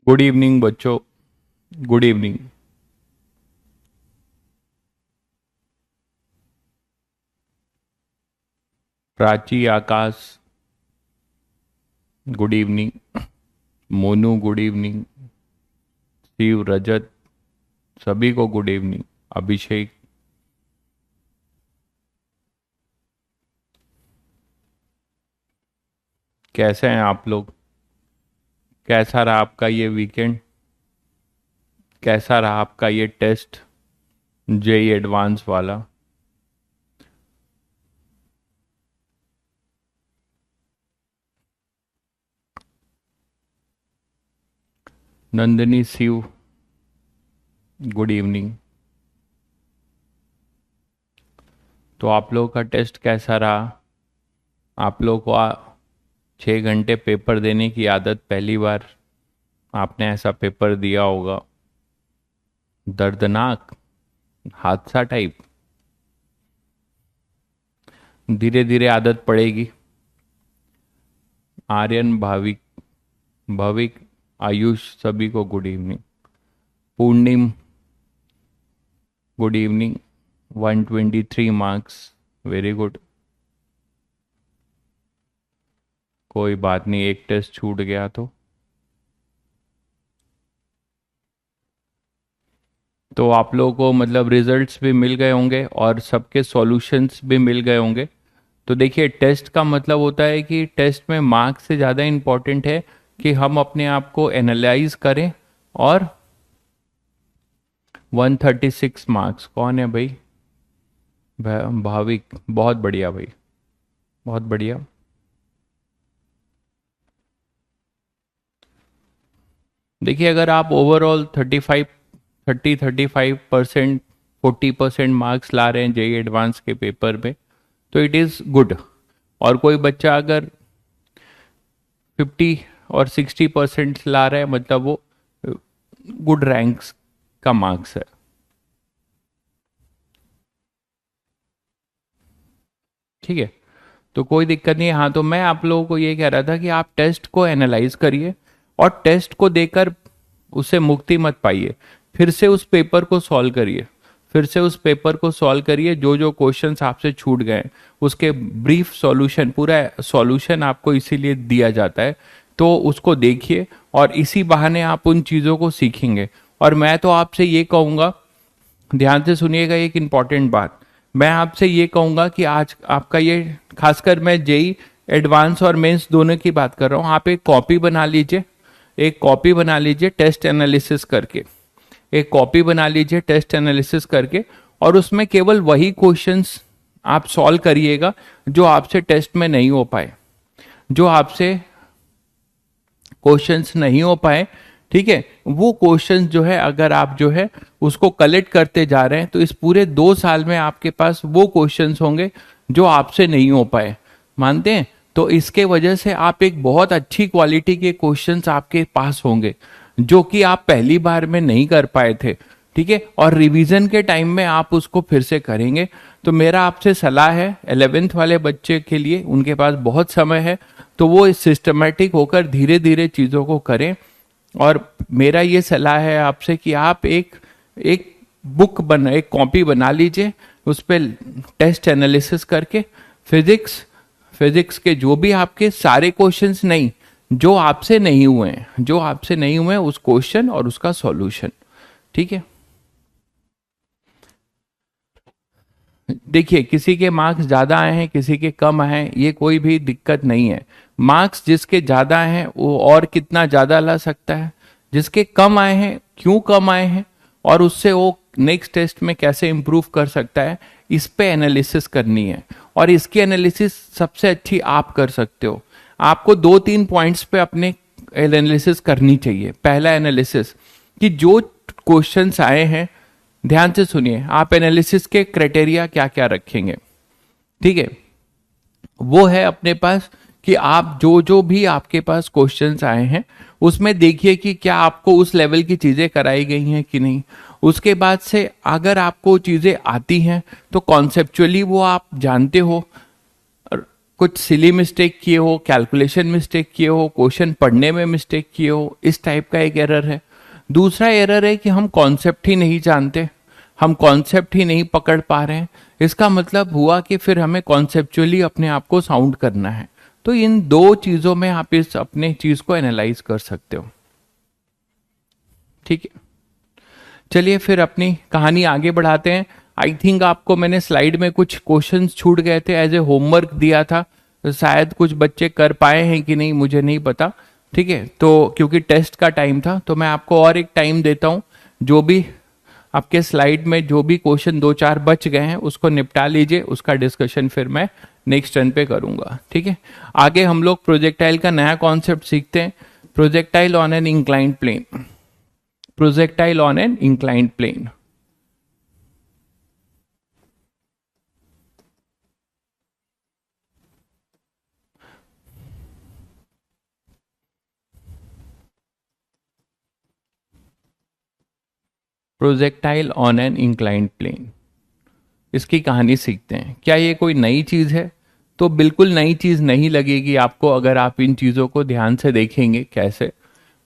Good evening बच्चों। Good evening. Prachi, Akash, good evening. Monu, good evening. Shiv, Rajat, सभी को गुड इवनिंग। अभिषेक, कैसे हैं आप लोग? कैसा रहा आपका ये वीकेंड? कैसा रहा आपका ये टेस्ट, जेई एडवांस वाला? Nandini, Shiv, good evening. तो आप लोगों का टेस्ट कैसा रहा? आप लोगों को 6 घंटे पेपर देने की आदत, पहली बार आपने ऐसा पेपर दिया होगा? दर्दनाक, हादसा टाइप। धीरे धीरे आदत पड़ेगी। आर्यन, भाविक, भविक, आयुष, सभी को good evening. Purnima, good evening. 123 marks, very good. कोई बात नहीं, एक टेस्ट छूट गया तो आप लोगों को मतलब रिजल्ट्स भी मिल गए होंगे और सबके सॉल्यूशंस भी मिल गए होंगे। तो देखिए, टेस्ट का मतलब होता है कि टेस्ट में मार्क्स से ज़्यादा इम्पोर्टेंट है कि हम अपने आप को एनालाइज करें। और 136 मार्क्स, कौन है भाई? भाविक, बहुत बढ़िया भाई, बहुत बढ़िया। देखिए, अगर आप ओवरऑल 35% 40% मार्क्स ला रहे हैं जेई एडवांस के पेपर में, तो इट इज़ गुड। और कोई बच्चा अगर 50 और 60% ला रहा है, मतलब वो गुड रैंक्स का मार्क्स है। ठीक है, तो कोई दिक्कत नहीं है। हाँ, तो मैं आप लोगों को ये कह रहा था कि आप टेस्ट को एनालाइज करिए और टेस्ट को देकर उससे मुक्ति मत पाइए। फिर से उस पेपर को सॉल्व करिए। फिर से उस पेपर को सॉल्व करिए। जो जो क्वेश्चंस आपसे छूट गए उसके ब्रीफ सॉल्यूशन, पूरा सॉल्यूशन आपको इसीलिए दिया जाता है। तो उसको देखिए और इसी बहाने आप उन चीज़ों को सीखेंगे। और मैं तो आपसे ये कहूँगा, ध्यान से सुनिएगा एक इम्पॉर्टेंट बात। मैं आपसे ये कहूँगा कि आज आपका ये, खासकर मैं जेई एडवांस और मेंस दोनों की बात कर रहा हूँ, आप एक कॉपी बना लीजिए। एक कॉपी बना लीजिए टेस्ट एनालिसिस करके। एक कॉपी बना लीजिए टेस्ट एनालिसिस करके, और उसमें केवल वही क्वेश्चंस आप सॉल्व करिएगा जो आपसे टेस्ट में नहीं हो पाए, जो आपसे क्वेश्चंस नहीं हो पाए। ठीक है, वो क्वेश्चंस जो है, अगर आप जो है उसको कलेक्ट करते जा रहे हैं, तो इस पूरे 2 साल में आपके पास वो क्वेश्चंस होंगे जो आपसे नहीं हो पाए। मानते हैं? तो इसके वजह से आप एक बहुत अच्छी क्वालिटी के क्वेश्चंस आपके पास होंगे जो कि आप पहली बार में नहीं कर पाए थे। ठीक है, और रिवीजन के टाइम में आप उसको फिर से करेंगे। तो मेरा आपसे सलाह है, 11th वाले बच्चे के लिए, उनके पास बहुत समय है, तो वो सिस्टमेटिक होकर धीरे धीरे चीज़ों को करें। और मेरा ये सलाह है आपसे कि आप एक एक एक कॉपी बना लीजिए, उस पर टेस्ट एनालिसिस करके फिजिक्स के जो भी आपके सारे क्वेश्चंस नहीं, जो आपसे नहीं हुए हैं, जो आपसे नहीं हुए हैं, उस क्वेश्चन और उसका सॉल्यूशन। ठीक है, देखिए, किसी के मार्क्स ज़्यादा आए हैं, किसी के कम आए हैं, ये कोई भी दिक्कत नहीं है। मार्क्स जिसके ज़्यादा हैं वो और कितना ज़्यादा ला सकता है, जिसके कम आए हैं क्यों कम आए हैं, और उससे वो नेक्स्ट टेस्ट में कैसे इम्प्रूव कर सकता है, इस पे एनालिसिस करनी है। और इसकी एनालिसिस सबसे अच्छी आप कर सकते हो। आपको 2-3 पॉइंट्स पे अपने एनालिसिस करनी चाहिए। पहला एनालिसिस, कि जो क्वेश्चंस आए हैं, ध्यान से सुनिए, आप एनालिसिस के क्राइटेरिया क्या क्या रखेंगे। ठीक है, वो है अपने पास कि आप जो जो भी आपके पास क्वेश्चंस आए हैं उसमें देखिए कि क्या आपको उस लेवल की चीज़ें कराई गई हैं कि नहीं। उसके बाद से अगर आपको चीज़ें आती हैं तो कॉन्सेप्चुअली वो आप जानते हो, कुछ सिली मिस्टेक किए हो, कैलकुलेशन मिस्टेक किए हो, क्वेश्चन पढ़ने में मिस्टेक किए हो, इस टाइप का एक एरर है। दूसरा एरर है कि हम कॉन्सेप्ट ही नहीं जानते, हम कॉन्सेप्ट ही नहीं पकड़ पा रहे हैं। इसका मतलब हुआ कि फिर हमें कॉन्सेप्चुअली अपने आप को साउंड करना है। तो इन दो चीजों में आप इस अपने चीज को एनालाइज कर सकते हो। ठीक है, चलिए फिर अपनी कहानी आगे बढ़ाते हैं। आई थिंक आपको मैंने स्लाइड में कुछ क्वेश्चंस छूट गए थे, एज ए होमवर्क दिया था, तो शायद कुछ बच्चे कर पाए हैं कि नहीं मुझे नहीं पता। ठीक है, तो क्योंकि टेस्ट का टाइम था तो मैं आपको और एक टाइम देता हूं, जो भी आपके स्लाइड में जो भी क्वेश्चन 2-4 बच गए हैं उसको निपटा लीजिए, उसका डिस्कशन फिर मैं नेक्स्ट टर्न पे करूंगा। ठीक है, आगे हम लोग प्रोजेक्टाइल का नया कॉन्सेप्ट सीखते हैं, projectile on an inclined plane. Projectile on an inclined plane. Projectile on an inclined plane, इसकी कहानी सीखते हैं। क्या ये कोई नई चीज है? तो बिल्कुल नई चीज नहीं लगेगी आपको अगर आप इन चीजों को ध्यान से देखेंगे। कैसे?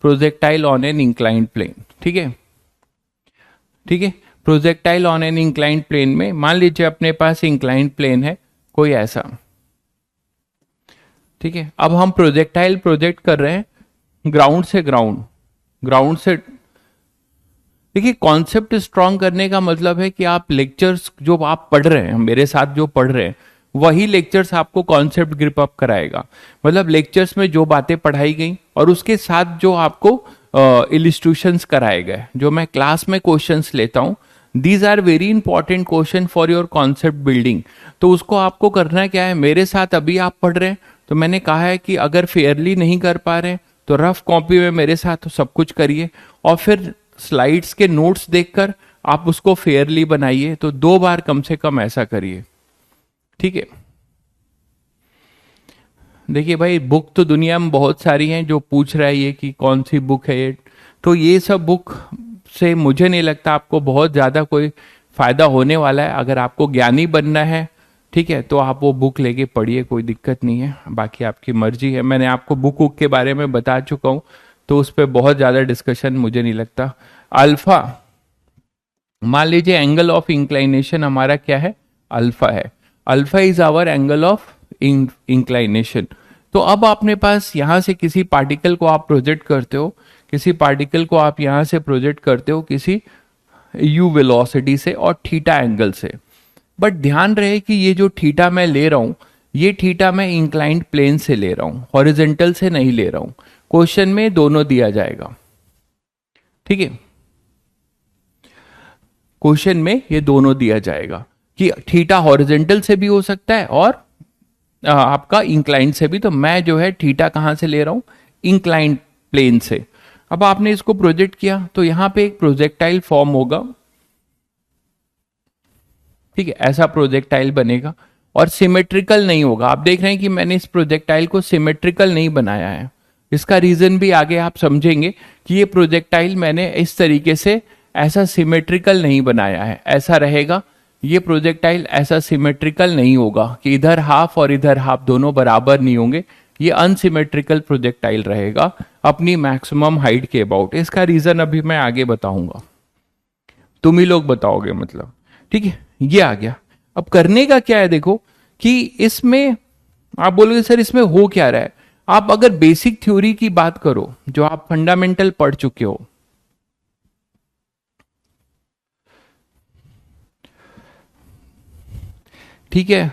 Projectile on an inclined plane. ठीक है, ठीक है, projectile on an inclined plane में मान लीजिए अपने पास इंक्लाइंड प्लेन है कोई ऐसा। ठीक है, अब हम प्रोजेक्टाइल प्रोजेक्ट कर रहे हैं ग्राउंड से ग्राउंड, ग्राउंड से। देखिए, कॉन्सेप्ट स्ट्रांग करने का मतलब है कि आप लेक्चर्स जो आप पढ़ रहे हैं, मेरे साथ जो पढ़ रहे हैं, वही लेक्चर्स आपको कॉन्सेप्ट ग्रिप अप कराएगा। मतलब लेक्चर्स में जो बातें पढ़ाई गई और उसके साथ जो आपको इलिस्ट्रेशंस कराए गए, जो मैं क्लास में क्वेश्चंस लेता हूं, these are very important question for your concept building. तो उसको आपको करना क्या है, मेरे साथ अभी आप पढ़ रहे हैं तो मैंने कहा है कि अगर फेयरली नहीं कर पा रहे तो रफ कॉपी में मेरे साथ तो सब कुछ करिए, और फिर स्लाइड्स के नोट्स देखकर आप उसको फेयरली बनाइए। तो 2 बार कम से कम ऐसा करिए। ठीक है, देखिए भाई, बुक तो दुनिया में बहुत सारी हैं, जो पूछ रहा है ये कि कौन सी बुक है ये, तो ये सब बुक से मुझे नहीं लगता आपको बहुत ज़्यादा कोई फायदा होने वाला है। अगर आपको ज्ञानी बनना है, ठीक है, तो आप वो बुक लेके पढ़िए, कोई दिक्कत नहीं है, बाकी आपकी मर्जी है। मैंने आपको बुक के बारे में बता चुका हूँ, तो उस पर बहुत ज़्यादा डिस्कशन मुझे नहीं लगता। अल्फा, मान लीजिए एंगल ऑफ इंक्लाइनेशन हमारा क्या है, अल्फा है। Alpha is hour angle of inclination. तो अब आपने पास यहां से किसी पार्टिकल को आप प्रोजेक्ट करते हो, किसी पार्टिकल को आप यहां से प्रोजेक्ट करते हो किसी u वेलोसिटी से और थीटा एंगल से। बट ध्यान रहे कि ये जो थीटा मैं ले रहा हूं, ये थीटा मैं इंक्लाइंड प्लेन से ले रहा हूं, हॉरिजेंटल से नहीं ले रहा हूं। क्वेश्चन में दोनों दिया जाएगा। ठीक है, क्वेश्चन में ये दोनों दिया जाएगा कि थीटा हॉरिजेंटल से भी हो सकता है और आपका इंक्लाइंड से भी। तो मैं जो है थीटा कहां से ले रहा हूं, इंक्लाइंड प्लेन से। अब आपने इसको प्रोजेक्ट किया तो यहां पे एक प्रोजेक्टाइल फॉर्म होगा। ठीक है, ऐसा प्रोजेक्टाइल बनेगा और सिमेट्रिकल नहीं होगा। आप देख रहे हैं कि मैंने इस प्रोजेक्टाइल को सिमेट्रिकल नहीं बनाया है। इसका रीजन भी आगे आप समझेंगे कि ये प्रोजेक्टाइल मैंने इस तरीके से ऐसा सिमेट्रिकल नहीं बनाया है। ऐसा रहेगा, ये प्रोजेक्टाइल ऐसा सिमेट्रिकल नहीं होगा कि इधर हाफ और इधर हाफ दोनों बराबर नहीं होंगे। ये अनसिमेट्रिकल प्रोजेक्टाइल रहेगा अपनी मैक्सिमम हाइट के अबाउट। इसका रीजन अभी मैं आगे बताऊंगा, तुम ही लोग बताओगे मतलब। ठीक है, ये आ गया। अब करने का क्या है, देखो कि इसमें आप बोलोगे सर इसमें हो क्या रहा है। आप अगर बेसिक थ्योरी की बात करो, जो आप फंडामेंटल पढ़ चुके हो, ठीक है,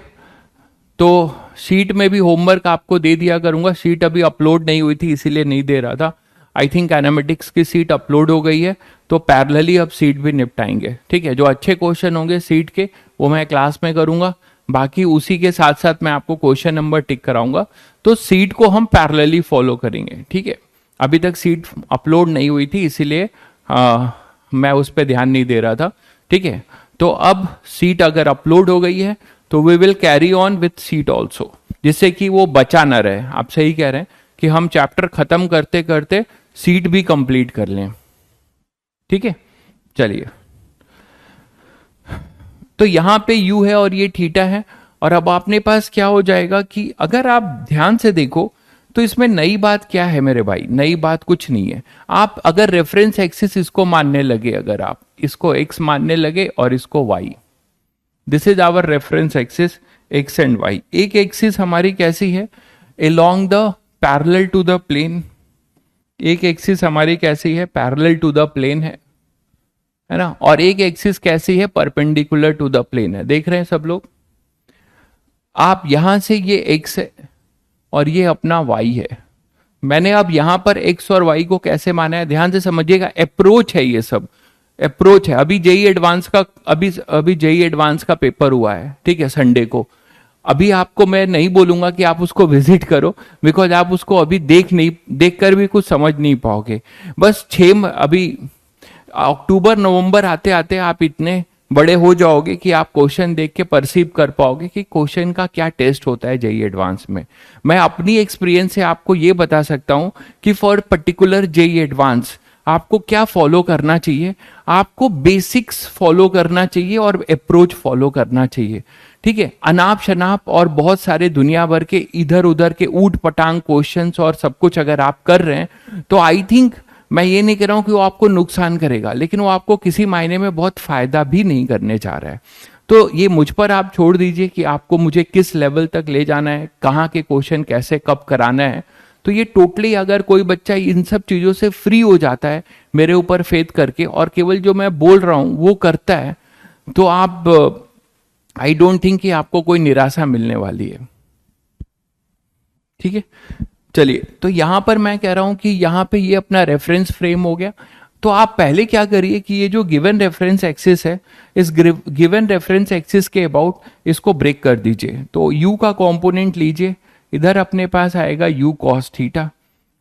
तो शीट में भी होमवर्क आपको दे दिया करूंगा। शीट अभी अपलोड नहीं हुई थी इसीलिए नहीं दे रहा था। आई थिंक एनामेटिक्स की सीट अपलोड हो गई है, तो पैरेलली अब सीट भी निपटाएंगे। ठीक है, जो अच्छे क्वेश्चन होंगे सीट के वो मैं क्लास में करूंगा, बाकी उसी के साथ साथ मैं आपको क्वेश्चन नंबर टिक कराऊंगा। तो सीट को हम पैरेलली फॉलो करेंगे। ठीक है, अभी तक सीट अपलोड नहीं हुई थी इसीलिए मैं उस पर ध्यान नहीं दे रहा था। ठीक है, तो अब सीट अगर अपलोड हो गई है तो we will carry on with seat also, जिससे कि वो बचा ना रहे। आप सही कह रहे हैं कि हम चैप्टर खत्म करते करते सीट भी कंप्लीट कर लें। ठीक है, चलिए, तो यहां पे u है और ये थीटा है, और अब अपने पास क्या हो जाएगा कि अगर आप ध्यान से देखो तो इसमें नई बात क्या है मेरे भाई, नई बात कुछ नहीं है। आप अगर रेफरेंस एक्सिस इसको मानने लगे, अगर आप इसको x मानने लगे और इसको y, this is our reference axis x and y। एक एक्सिस हमारी कैसी है, along the parallel to the plane, एक एक्सिस हमारी कैसी है, पैरेलल टू द प्लेन है ना, और एक एक्सिस कैसी है, परपेंडिकुलर टू द प्लेन है। देख रहे हैं सब लोग, आप यहां से ये x है और ये अपना y है। मैंने अब यहां पर x और y को कैसे माना है, ध्यान से समझिएगा, अप्रोच है, ये सब अप्रोच है। अभी जेई एडवांस का अभी जेई एडवांस का पेपर हुआ है, ठीक है, संडे को। अभी आपको मैं नहीं बोलूंगा कि आप उसको विजिट करो, बिकॉज आप उसको अभी देख कर भी कुछ समझ नहीं पाओगे। बस अभी अक्टूबर नवंबर आते आते आप इतने बड़े हो जाओगे कि आप क्वेश्चन देख के परसीव कर पाओगे कि क्वेश्चन का क्या टेस्ट होता है जेई एडवांस में। मैं अपनी एक्सपीरियंस से आपको ये बता सकता हूं कि फॉर पर्टिकुलर जेई एडवांस आपको क्या फॉलो करना चाहिए, आपको बेसिक्स फॉलो करना चाहिए और अप्रोच फॉलो करना चाहिए, ठीक है। अनाप शनाप और बहुत सारे दुनिया भर के इधर उधर के ऊट पटांग क्वेश्चंस और सब कुछ अगर आप कर रहे हैं तो आई थिंक, मैं ये नहीं कह रहा हूं कि वो आपको नुकसान करेगा, लेकिन वो आपको किसी मायने में बहुत फायदा भी नहीं करने जा रहा है। तो ये मुझ पर आप छोड़ दीजिए कि आपको मुझे किस लेवल तक ले जाना है, कहाँ के क्वेश्चन कैसे कब कराना है। तो ये टोटली अगर कोई बच्चा इन सब चीजों से फ्री हो जाता है मेरे ऊपर फेथ करके और केवल जो मैं बोल रहा हूं वो करता है, तो आप आई डोंट थिंक कि आपको कोई निराशा मिलने वाली है, ठीक है। चलिए, तो यहां पर मैं कह रहा हूं कि यहां पे ये अपना रेफरेंस फ्रेम हो गया। तो आप पहले क्या करिए कि ये जो गिवन रेफरेंस एक्सिस है, इस गिवन रेफरेंस एक्सिस के अबाउट इसको ब्रेक कर दीजिए। तो u का कंपोनेंट लीजिए, इधर अपने पास आएगा u cos थीटा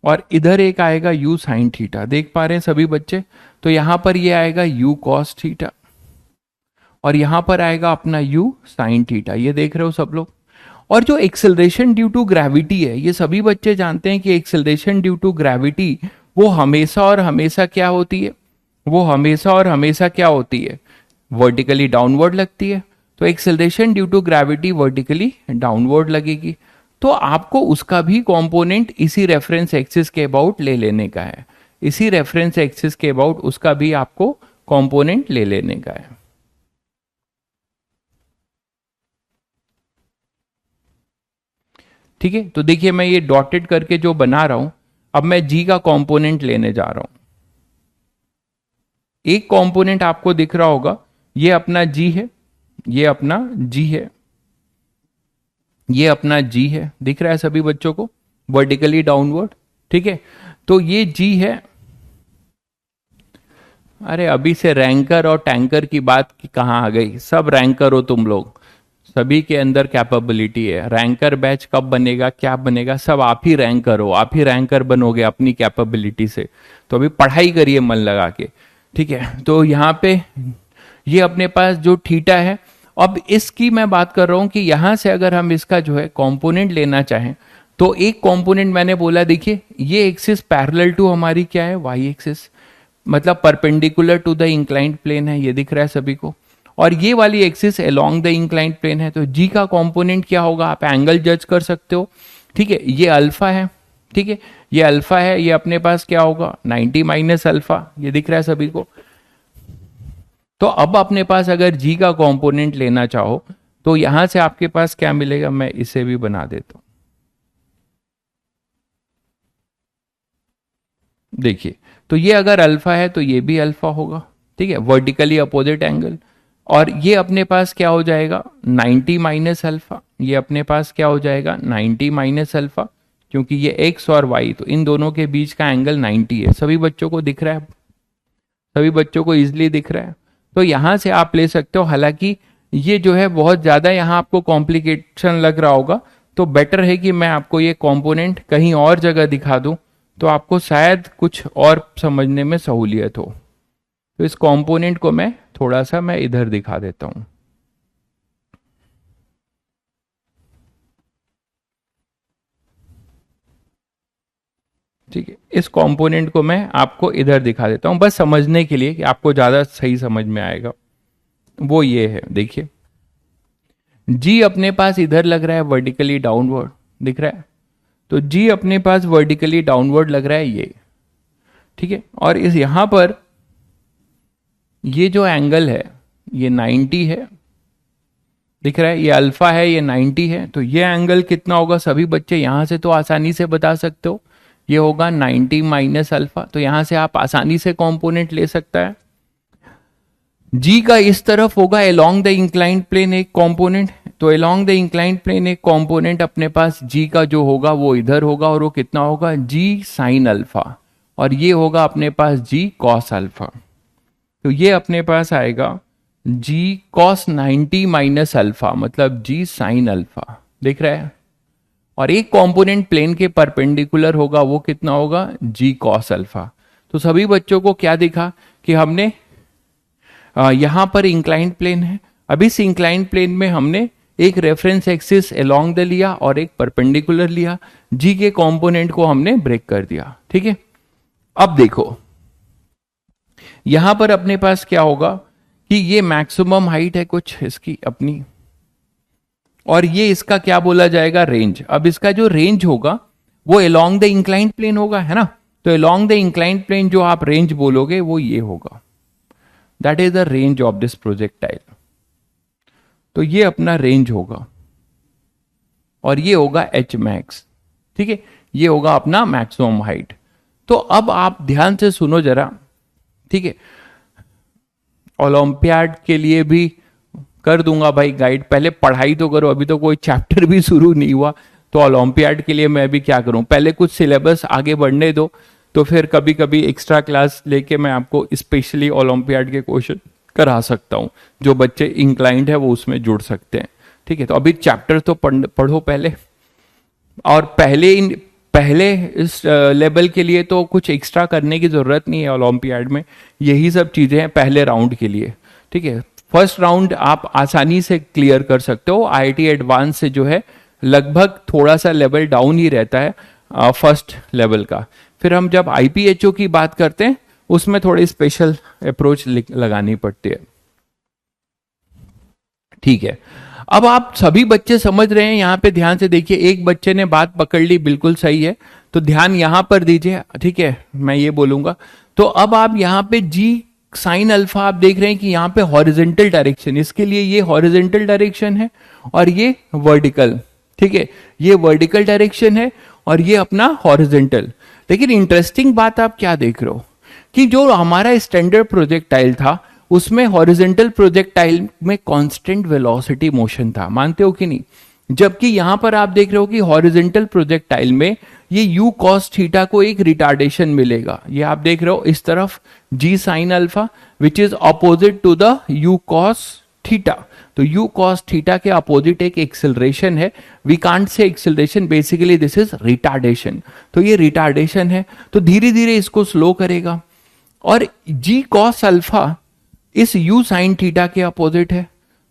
और इधर एक आएगा u sin थीटा। देख पा रहे हैं सभी बच्चे, तो यहां पर ये आएगा u cos थीटा और यहां पर आएगा अपना u sin थीटा। ये देख रहे हो सब लोग। और जो एक्सेलरेशन ड्यू टू ग्रेविटी है, ये सभी बच्चे जानते हैं कि एक्सेलरेशन ड्यू टू ग्रेविटी वो हमेशा और हमेशा क्या होती है, वो हमेशा और हमेशा क्या होती है, वर्टिकली डाउनवर्ड लगती है। तो acceleration due to gravity vertically downward लगेगी, तो आपको उसका भी कंपोनेंट इसी रेफरेंस एक्सिस के अबाउट ले लेने का है, इसी रेफरेंस एक्सिस के अबाउट उसका भी आपको कंपोनेंट ले लेने का है, ठीक है। तो देखिए, मैं ये डॉटेड करके जो बना रहा हूं, अब मैं जी का कंपोनेंट लेने जा रहा हूं। एक कंपोनेंट आपको दिख रहा होगा, ये अपना जी है, ये अपना जी है, ये अपना जी है, दिख रहा है सभी बच्चों को, वर्टिकली डाउनवर्ड, ठीक है। तो ये जी है। अरे अभी से रैंकर और टैंकर की बात कहाँ आ गई, सब रैंकर हो तुम लोग, सभी के अंदर कैपेबिलिटी है। रैंकर बैच कब बनेगा, क्या बनेगा, सब आप ही रैंकर हो, आप ही रैंकर बनोगे अपनी कैपेबिलिटी से। तो अभी पढ़ाई करिए मन लगा के, ठीक है। तो यहाँ पे ये अपने पास जो थीटा है, अब इसकी मैं बात कर रहा हूं कि यहां से अगर हम इसका जो है कंपोनेंट लेना चाहें, तो एक कंपोनेंट मैंने बोला, देखिए ये एक्सिस पैरेलल टू हमारी क्या है, वाई एक्सिस, मतलब perpendicular to the inclined plane है, ये दिख रहा है सभी को। और ये वाली axis along the inclined plane है। तो जी का कंपोनेंट क्या होगा, आप एंगल जज कर सकते हो, ठीक है। ये अल्फा है, ठीक है, ये अल्फा है, ये अपने पास क्या होगा 90 माइनस अल्फा, ये दिख रहा है सभी को। तो अब अपने पास अगर जी का कंपोनेंट लेना चाहो तो यहां से आपके पास क्या मिलेगा, मैं इसे भी बना देता हूं। देखिए, तो ये अगर अल्फा है तो ये भी अल्फा होगा, ठीक है, वर्टिकली अपोजिट एंगल। और ये अपने पास क्या हो जाएगा 90 माइनस अल्फा, ये अपने पास क्या हो जाएगा 90 माइनस अल्फा, क्योंकि ये एक्स और वाई, तो इन दोनों के बीच का एंगल 90 है। सभी बच्चों को दिख रहा है, सभी बच्चों को इजिली दिख रहा है। तो यहां से आप ले सकते हो। हालांकि ये जो है बहुत ज्यादा यहाँ आपको कॉम्प्लिकेशन लग रहा होगा, तो बेटर है कि मैं आपको ये कंपोनेंट कहीं और जगह दिखा दूं, तो आपको शायद कुछ और समझने में सहूलियत हो। तो इस कंपोनेंट को मैं थोड़ा सा मैं इधर दिखा देता हूं, ठीक है। इस कंपोनेंट को मैं आपको इधर दिखा देता हूं, बस समझने के लिए कि आपको ज्यादा सही समझ में आएगा। वो ये है, देखिए जी अपने पास इधर लग रहा है वर्टिकली डाउनवर्ड, दिख रहा है, तो जी अपने पास वर्टिकली डाउनवर्ड लग रहा है ये, ठीक है। और इस यहां पर ये जो एंगल है ये 90 है, दिख रहा है, ये अल्फा है, ये 90 है, तो ये एंगल कितना होगा सभी बच्चे यहां से तो आसानी से बता सकते हो, ये होगा 90 माइनस अल्फा। तो यहां से आप आसानी से कंपोनेंट ले सकता है। जी का इस तरफ होगा अलोंग द इंक्लाइंड प्लेन एक कंपोनेंट, तो अलोंग द इंक्लाइंड प्लेन एक कंपोनेंट अपने पास जी का जो होगा वो इधर होगा, और वो कितना होगा जी साइन अल्फा, और ये होगा अपने पास जी कॉस अल्फा। तो ये अपने पास आएगा जी कॉस 90 माइनस अल्फा, मतलब जी साइन अल्फा, दिख रहा है। और एक कंपोनेंट प्लेन के परपेंडिकुलर होगा, वो कितना होगा जी कॉस अल्फा। तो सभी बच्चों को क्या दिखा कि हमने यहां पर इंक्लाइंड प्लेन है, अब इस इंक्लाइंड प्लेन में हमने एक रेफरेंस एक्सिस अलोंग द लिया और एक परपेंडिकुलर लिया, जी के कंपोनेंट को हमने ब्रेक कर दिया, ठीक है। अब देखो यहां पर अपने पास क्या होगा कि ये मैक्सिमम हाइट है कुछ इसकी अपनी, और ये इसका क्या बोला जाएगा रेंज। अब इसका जो रेंज होगा वो अलोंग द इंक्लाइंड प्लेन होगा, है ना, तो अलोंग द इंक्लाइंड प्लेन जो आप रेंज बोलोगे वो ये होगा, that is the range of this projectile. तो ये अपना रेंज होगा, और ये होगा एच मैक्स, ठीक है, ये होगा अपना मैक्सिमम हाइट। तो अब आप ध्यान से सुनो जरा, ठीक है, ओलंपियाड के लिए भी कर दूंगा भाई गाइड, पहले पढ़ाई तो करो, अभी तो कोई चैप्टर भी शुरू नहीं हुआ, तो ओलंपियाड के लिए मैं भी क्या करूं, पहले कुछ सिलेबस आगे बढ़ने दो, तो फिर कभी कभी एक्स्ट्रा क्लास लेके मैं आपको स्पेशली ओलंपियाड के क्वेश्चन करा सकता हूं, जो बच्चे इंक्लाइंड है वो उसमें जुड़ सकते हैं, ठीक है। तो अभी चैप्टर तो पढ़ो पहले, और पहले इस लेवल के लिए तो कुछ एक्स्ट्रा करने की जरूरत नहीं है ओलंपियाड में, यही सब चीजें हैं पहले राउंड के लिए, ठीक है। फर्स्ट राउंड आप आसानी से क्लियर कर सकते हो, आईआईटी एडवांस से जो है लगभग थोड़ा सा लेवल डाउन ही रहता है फर्स्ट लेवल का। फिर हम जब आईपीएचओ की बात करते हैं उसमें थोड़ी स्पेशल अप्रोच लगानी पड़ती है, ठीक है। अब आप सभी बच्चे समझ रहे हैं, यहां पे ध्यान से देखिए, एक बच्चे ने बात पकड़ ली, बिल्कुल सही है, तो ध्यान यहां पर दीजिए, ठीक है, मैं ये बोलूंगा। तो अब आप यहां पे जी साइन अल्फा आप देख रहे हैं कि यहां पे हॉरिजेंटल डायरेक्शन, इसके लिए ये हॉरिजेंटल डायरेक्शन है और ये वर्टिकल, ठीक है, ये वर्टिकल डायरेक्शन है और ये अपना हॉरिजेंटल। लेकिन इंटरेस्टिंग बात आप क्या देख रहे हो कि जो हमारा स्टैंडर्ड प्रोजेक्टाइल था उसमें हॉरिजेंटल प्रोजेक्टाइल में कांस्टेंट वेलोसिटी मोशन था, मानते हो कि नहीं, जबकि यहां पर आप देख रहे हो कि हॉरिजेंटल प्रोजेक्टाइल में ये यू कॉस थीटा को एक रिटार्डेशन मिलेगा, ये आप देख रहे हो इस तरफ g sine alpha which is opposite to the u cos theta. तो यू कॉस थीटा के अपोजिट एक एक्सेलरेशन है, we can't say acceleration, basically this is retardation, तो ये रिटार्डेशन है, तो धीरे धीरे इसको स्लो करेगा। और जी कॉस अल्फा इस यू साइन थीटा के अपोजिट है,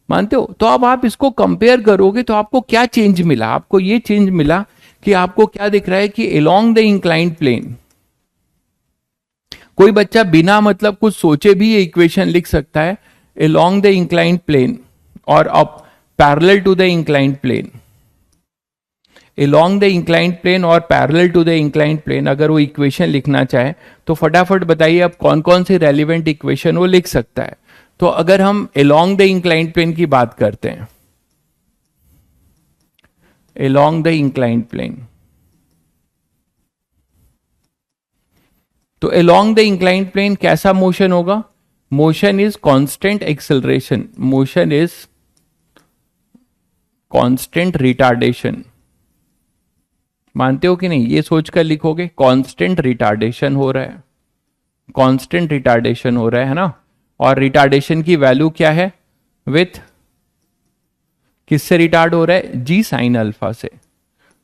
मानते हो। तो अब आप इसको कंपेयर करोगे तो आपको क्या चेंज मिला, आपको ये चेंज मिला कि आपको क्या दिख रहा है कि अलोंग द इंक्लाइंड प्लेन, कोई बच्चा बिना मतलब कुछ सोचे भी ये इक्वेशन लिख सकता है, अलोंग द इंक्लाइंड प्लेन और up parallel to the inclined plane, along the inclined plane और parallel to the inclined plane, अगर वो इक्वेशन लिखना चाहे तो फटाफट बताइए अब कौन कौन सी रेलिवेंट इक्वेशन वो लिख सकता है। तो अगर हम अलोंग द इंक्लाइंड प्लेन की बात करते हैं, अलोंग द इंक्लाइंड प्लेन, तो अलोंग द इंक्लाइंड प्लेन कैसा मोशन होगा, motion is constant acceleration, motion is constant retardation, मानते हो कि नहीं, ये सोचकर लिखोगे कांस्टेंट रिटार्डेशन हो रहा है, कांस्टेंट रिटार्डेशन हो रहा है ना। और रिटार्डेशन की वैल्यू क्या है, विथ किससे रिटार्ड हो रहा है, जी साइन अल्फा से,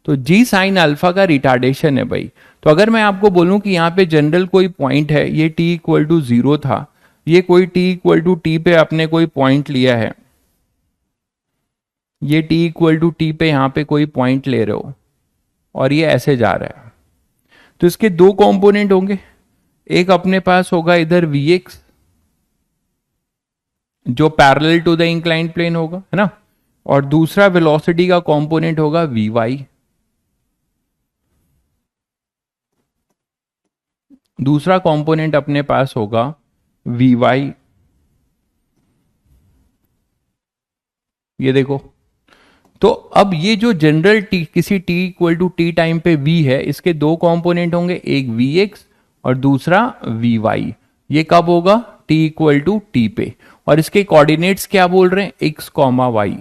तो जी साइन अल्फा का रिटार्डेशन है भाई। तो अगर मैं आपको बोलूं कि यहाँ पे जनरल कोई पॉइंट है, ये t इक्वल टू 0 था, ये कोई t इक्वल टू टी पे आपने कोई पॉइंट लिया है, ये t इक्वल टू टी पे यहां पे कोई पॉइंट ले रहे हो और ये ऐसे जा रहा है, तो इसके दो कंपोनेंट होंगे, एक अपने पास होगा इधर Vx जो parallel to the inclined plane होगा, है ना, और दूसरा वेलोसिटी का कंपोनेंट होगा vy। दूसरा कंपोनेंट अपने पास होगा vy। ये देखो, तो अब ये जो जनरल टी किसी t equal to t time पे v है, इसके दो कंपोनेंट होंगे, एक vx और दूसरा vy। ये कब होगा? t इक्वल टू टी पे। और इसके कोऑर्डिनेट्स क्या बोल रहे हैं? x comma y.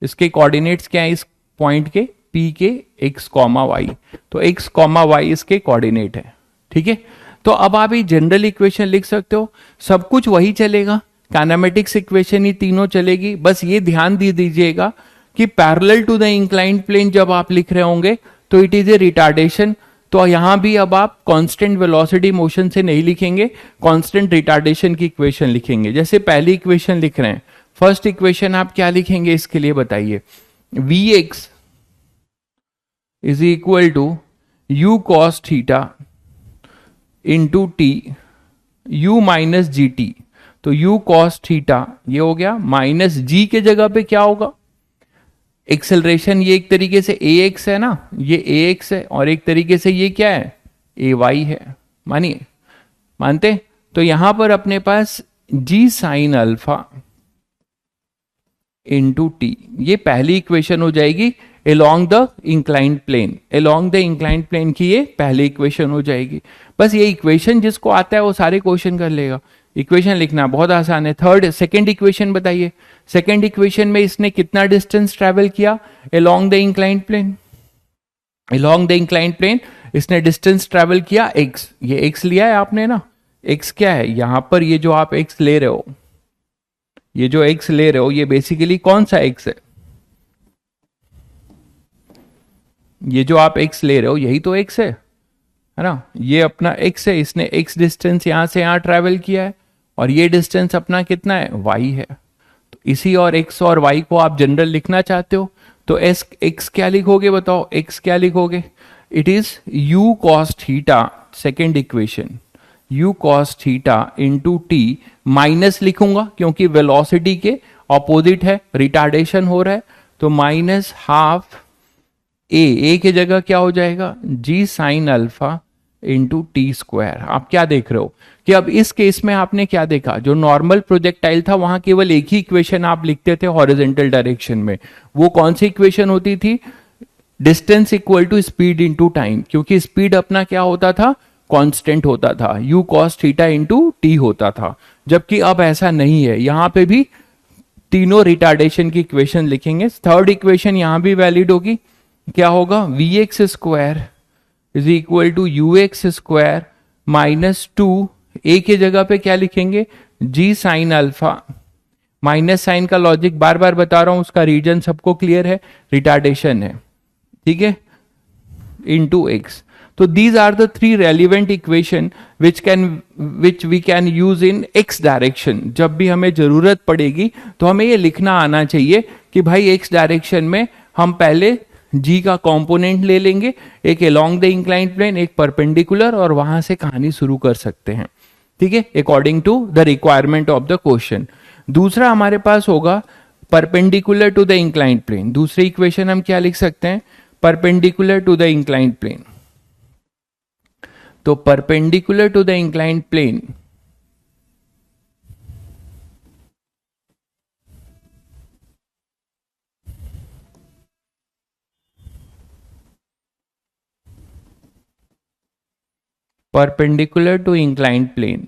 इसके कोऑर्डिनेट्स क्या है इस पॉइंट के? p के x कॉमा वाई। तो x कॉमा वाई इसके कोऑर्डिनेट है। ठीक है, तो अब आप ये जनरल इक्वेशन लिख सकते हो, सब कुछ वही चलेगा, काइनेमेटिक्स इक्वेशन ही तीनों चलेगी। बस ये ध्यान दे दीजिएगा कि parallel to the inclined plane जब आप लिख रहे होंगे तो इट इज ए रिटार्डेशन। तो यहां भी अब आप कांस्टेंट वेलोसिटी मोशन से नहीं लिखेंगे, कांस्टेंट रिटार्डेशन की इक्वेशन लिखेंगे। जैसे पहली इक्वेशन लिख रहे हैं, फर्स्ट इक्वेशन आप क्या लिखेंगे इसके लिए बताइए? Vx is equal to u cos theta into t u minus g t. तो u cos थीटा ये हो गया, माइनस g के जगह पे क्या होगा? एक्सेलरेशन ये एक तरीके से ax है ना, ये ax है, और एक तरीके से ये क्या है? ay है। मानिए, मानते? तो यहां पर अपने पास g sine alpha into t, ये पहली इक्वेशन हो जाएगी along the inclined plane. along the inclined plane की ये पहली इक्वेशन हो जाएगी। बस ये इक्वेशन जिसको आता है वो सारे क्वेश्चन कर लेगा। इक्वेशन लिखना बहुत आसान है। सेकंड इक्वेशन बताइए, सेकंड इक्वेशन में इसने कितना डिस्टेंस ट्रेवल किया along the inclined plane? along the inclined plane इसने डिस्टेंस ट्रेवल किया x। ये x लिया है आपने ना, x क्या है यहां पर? ये जो आप x ले रहे हो, ये जो x ले रहे हो, ये बेसिकली कौन सा x है? ये जो आप x ले रहे हो यही तो x है ना? ये अपना x है, इसने x डिस्टेंस यहां से यहां ट्रेवल किया है, और ये डिस्टेंस अपना कितना है? y है। तो इसी और x और y को आप जनरल लिखना चाहते हो, तो x क्या लिखोगे बताओ? x क्या लिखोगे? It is u cos theta, second equation, u cos theta into T, minus लिखूंगा क्योंकि वेलोसिटी के ऑपोजिट है, रिटार्डेशन हो रहा है, तो माइनस हाफ ए की जगह क्या हो जाएगा? g sine alpha into t square. आप क्या देख रहे हो कि अब इस केस में आपने क्या देखा? जो नॉर्मल प्रोजेक्टाइल था वहां केवल एक ही इक्वेशन आप लिखते थे हॉरिजॉन्टल डायरेक्शन में। वो कौन सी इक्वेशन होती थी? Distance equal to speed into time, क्योंकि स्पीड अपना क्या होता था? कांस्टेंट होता था, u cos theta into t होता था। जबकि अब ऐसा नहीं है, यहां पे भी तीनों रिटार्डेशन की इक्वेशन लिखेंगे। थर्ड इक्वेशन यहां भी वैलिड होगी, क्या होगा? vx square is equal to u x square minus two, a के जगह पे क्या लिखेंगे? g sine alpha. Minus sine का लॉजिक बार बार बता रहा हूं, उसका रीजन सबको क्लियर है, रिटार्डेशन है। ठीक है, इंटू एक्स। तो these are the three relevant equation which we can use in x direction. जब भी हमें जरूरत पड़ेगी तो हमें ये लिखना आना चाहिए कि भाई एक्स डायरेक्शन में हम पहले जी का कंपोनेंट ले लेंगे, एक अलोंग द इंक्लाइंड प्लेन, एक परपेंडिकुलर, और वहां से कहानी शुरू कर सकते हैं। ठीक है, according to the requirement of the question. दूसरा हमारे पास होगा perpendicular to the inclined plane. दूसरी इक्वेशन हम क्या लिख सकते हैं? Perpendicular to the inclined plane. तो perpendicular to the inclined plane perpendicular to inclined plane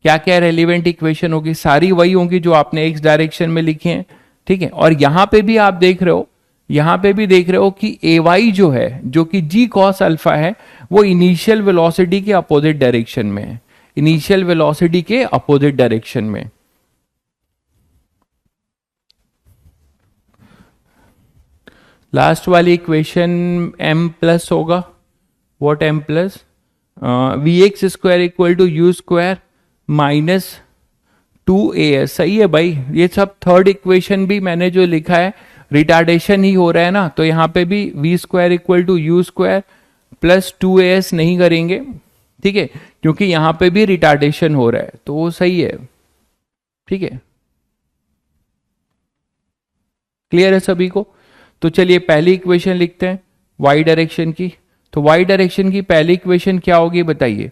क्या क्या रेलिवेंट इक्वेशन होगी? सारी वही होंगी जो आपने एक्स डायरेक्शन में लिखी हैं। ठीक है, और यहां पे भी आप देख रहे हो, यहां पे भी देख रहे हो कि ए वाई जो है, जो कि जी कॉस अल्फा है, वो इनिशियल वेलोसिटी के अपोजिट डायरेक्शन में है, इनिशियल वेलोसिटी के अपोजिट डायरेक्शन में। लास्ट वाली इक्वेशन m प्लस होगा, what m plus? V x square equal to u square minus 2as। सही है भाई, ये सब थर्ड इक्वेशन भी मैंने जो लिखा है रिटार्डेशन ही हो रहा है ना, तो यहां पे भी v square equal to u square plus 2as नहीं करेंगे। ठीक है, क्योंकि यहां पे भी रिटार्डेशन हो रहा है, तो वो सही है। ठीक है, क्लियर है सभी को? तो चलिए पहली इक्वेशन लिखते हैं वाई डायरेक्शन की। तो वाई डायरेक्शन की पहली इक्वेशन क्या होगी बताइए?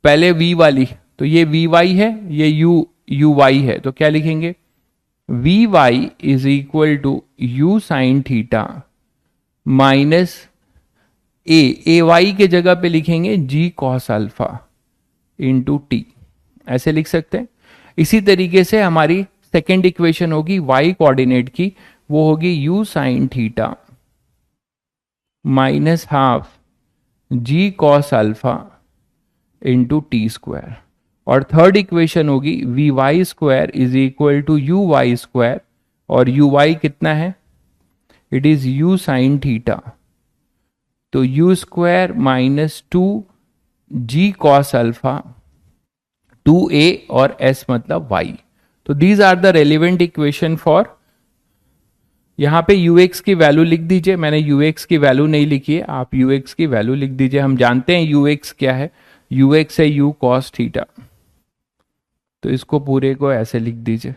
पहले v वाली, तो ये वी वाई है, ये यू वाई है, तो क्या लिखेंगे? V y is equal to u sine theta minus a y के जगह पे लिखेंगे g cos alpha into t, ऐसे लिख सकते हैं। इसी तरीके से हमारी सेकेंड इक्वेशन होगी वाई कोऑर्डिनेट की, वो होगी u sine theta minus half g cos alpha into t square. और थर्ड इक्वेशन होगी v y square is equal to u y square, और यू वाई कितना है? It is u sine theta, तो u square minus two g cos alpha, 2a और s मतलब y। तो these are the relevant equation for, यहां पे ux की वैल्यू लिख दीजिए। मैंने ux की वैल्यू नहीं लिखी है, आप ux की वैल्यू लिख दीजिए। हम जानते हैं ux क्या है, ux है u cos थीटा, तो इसको पूरे को ऐसे लिख दीजिए।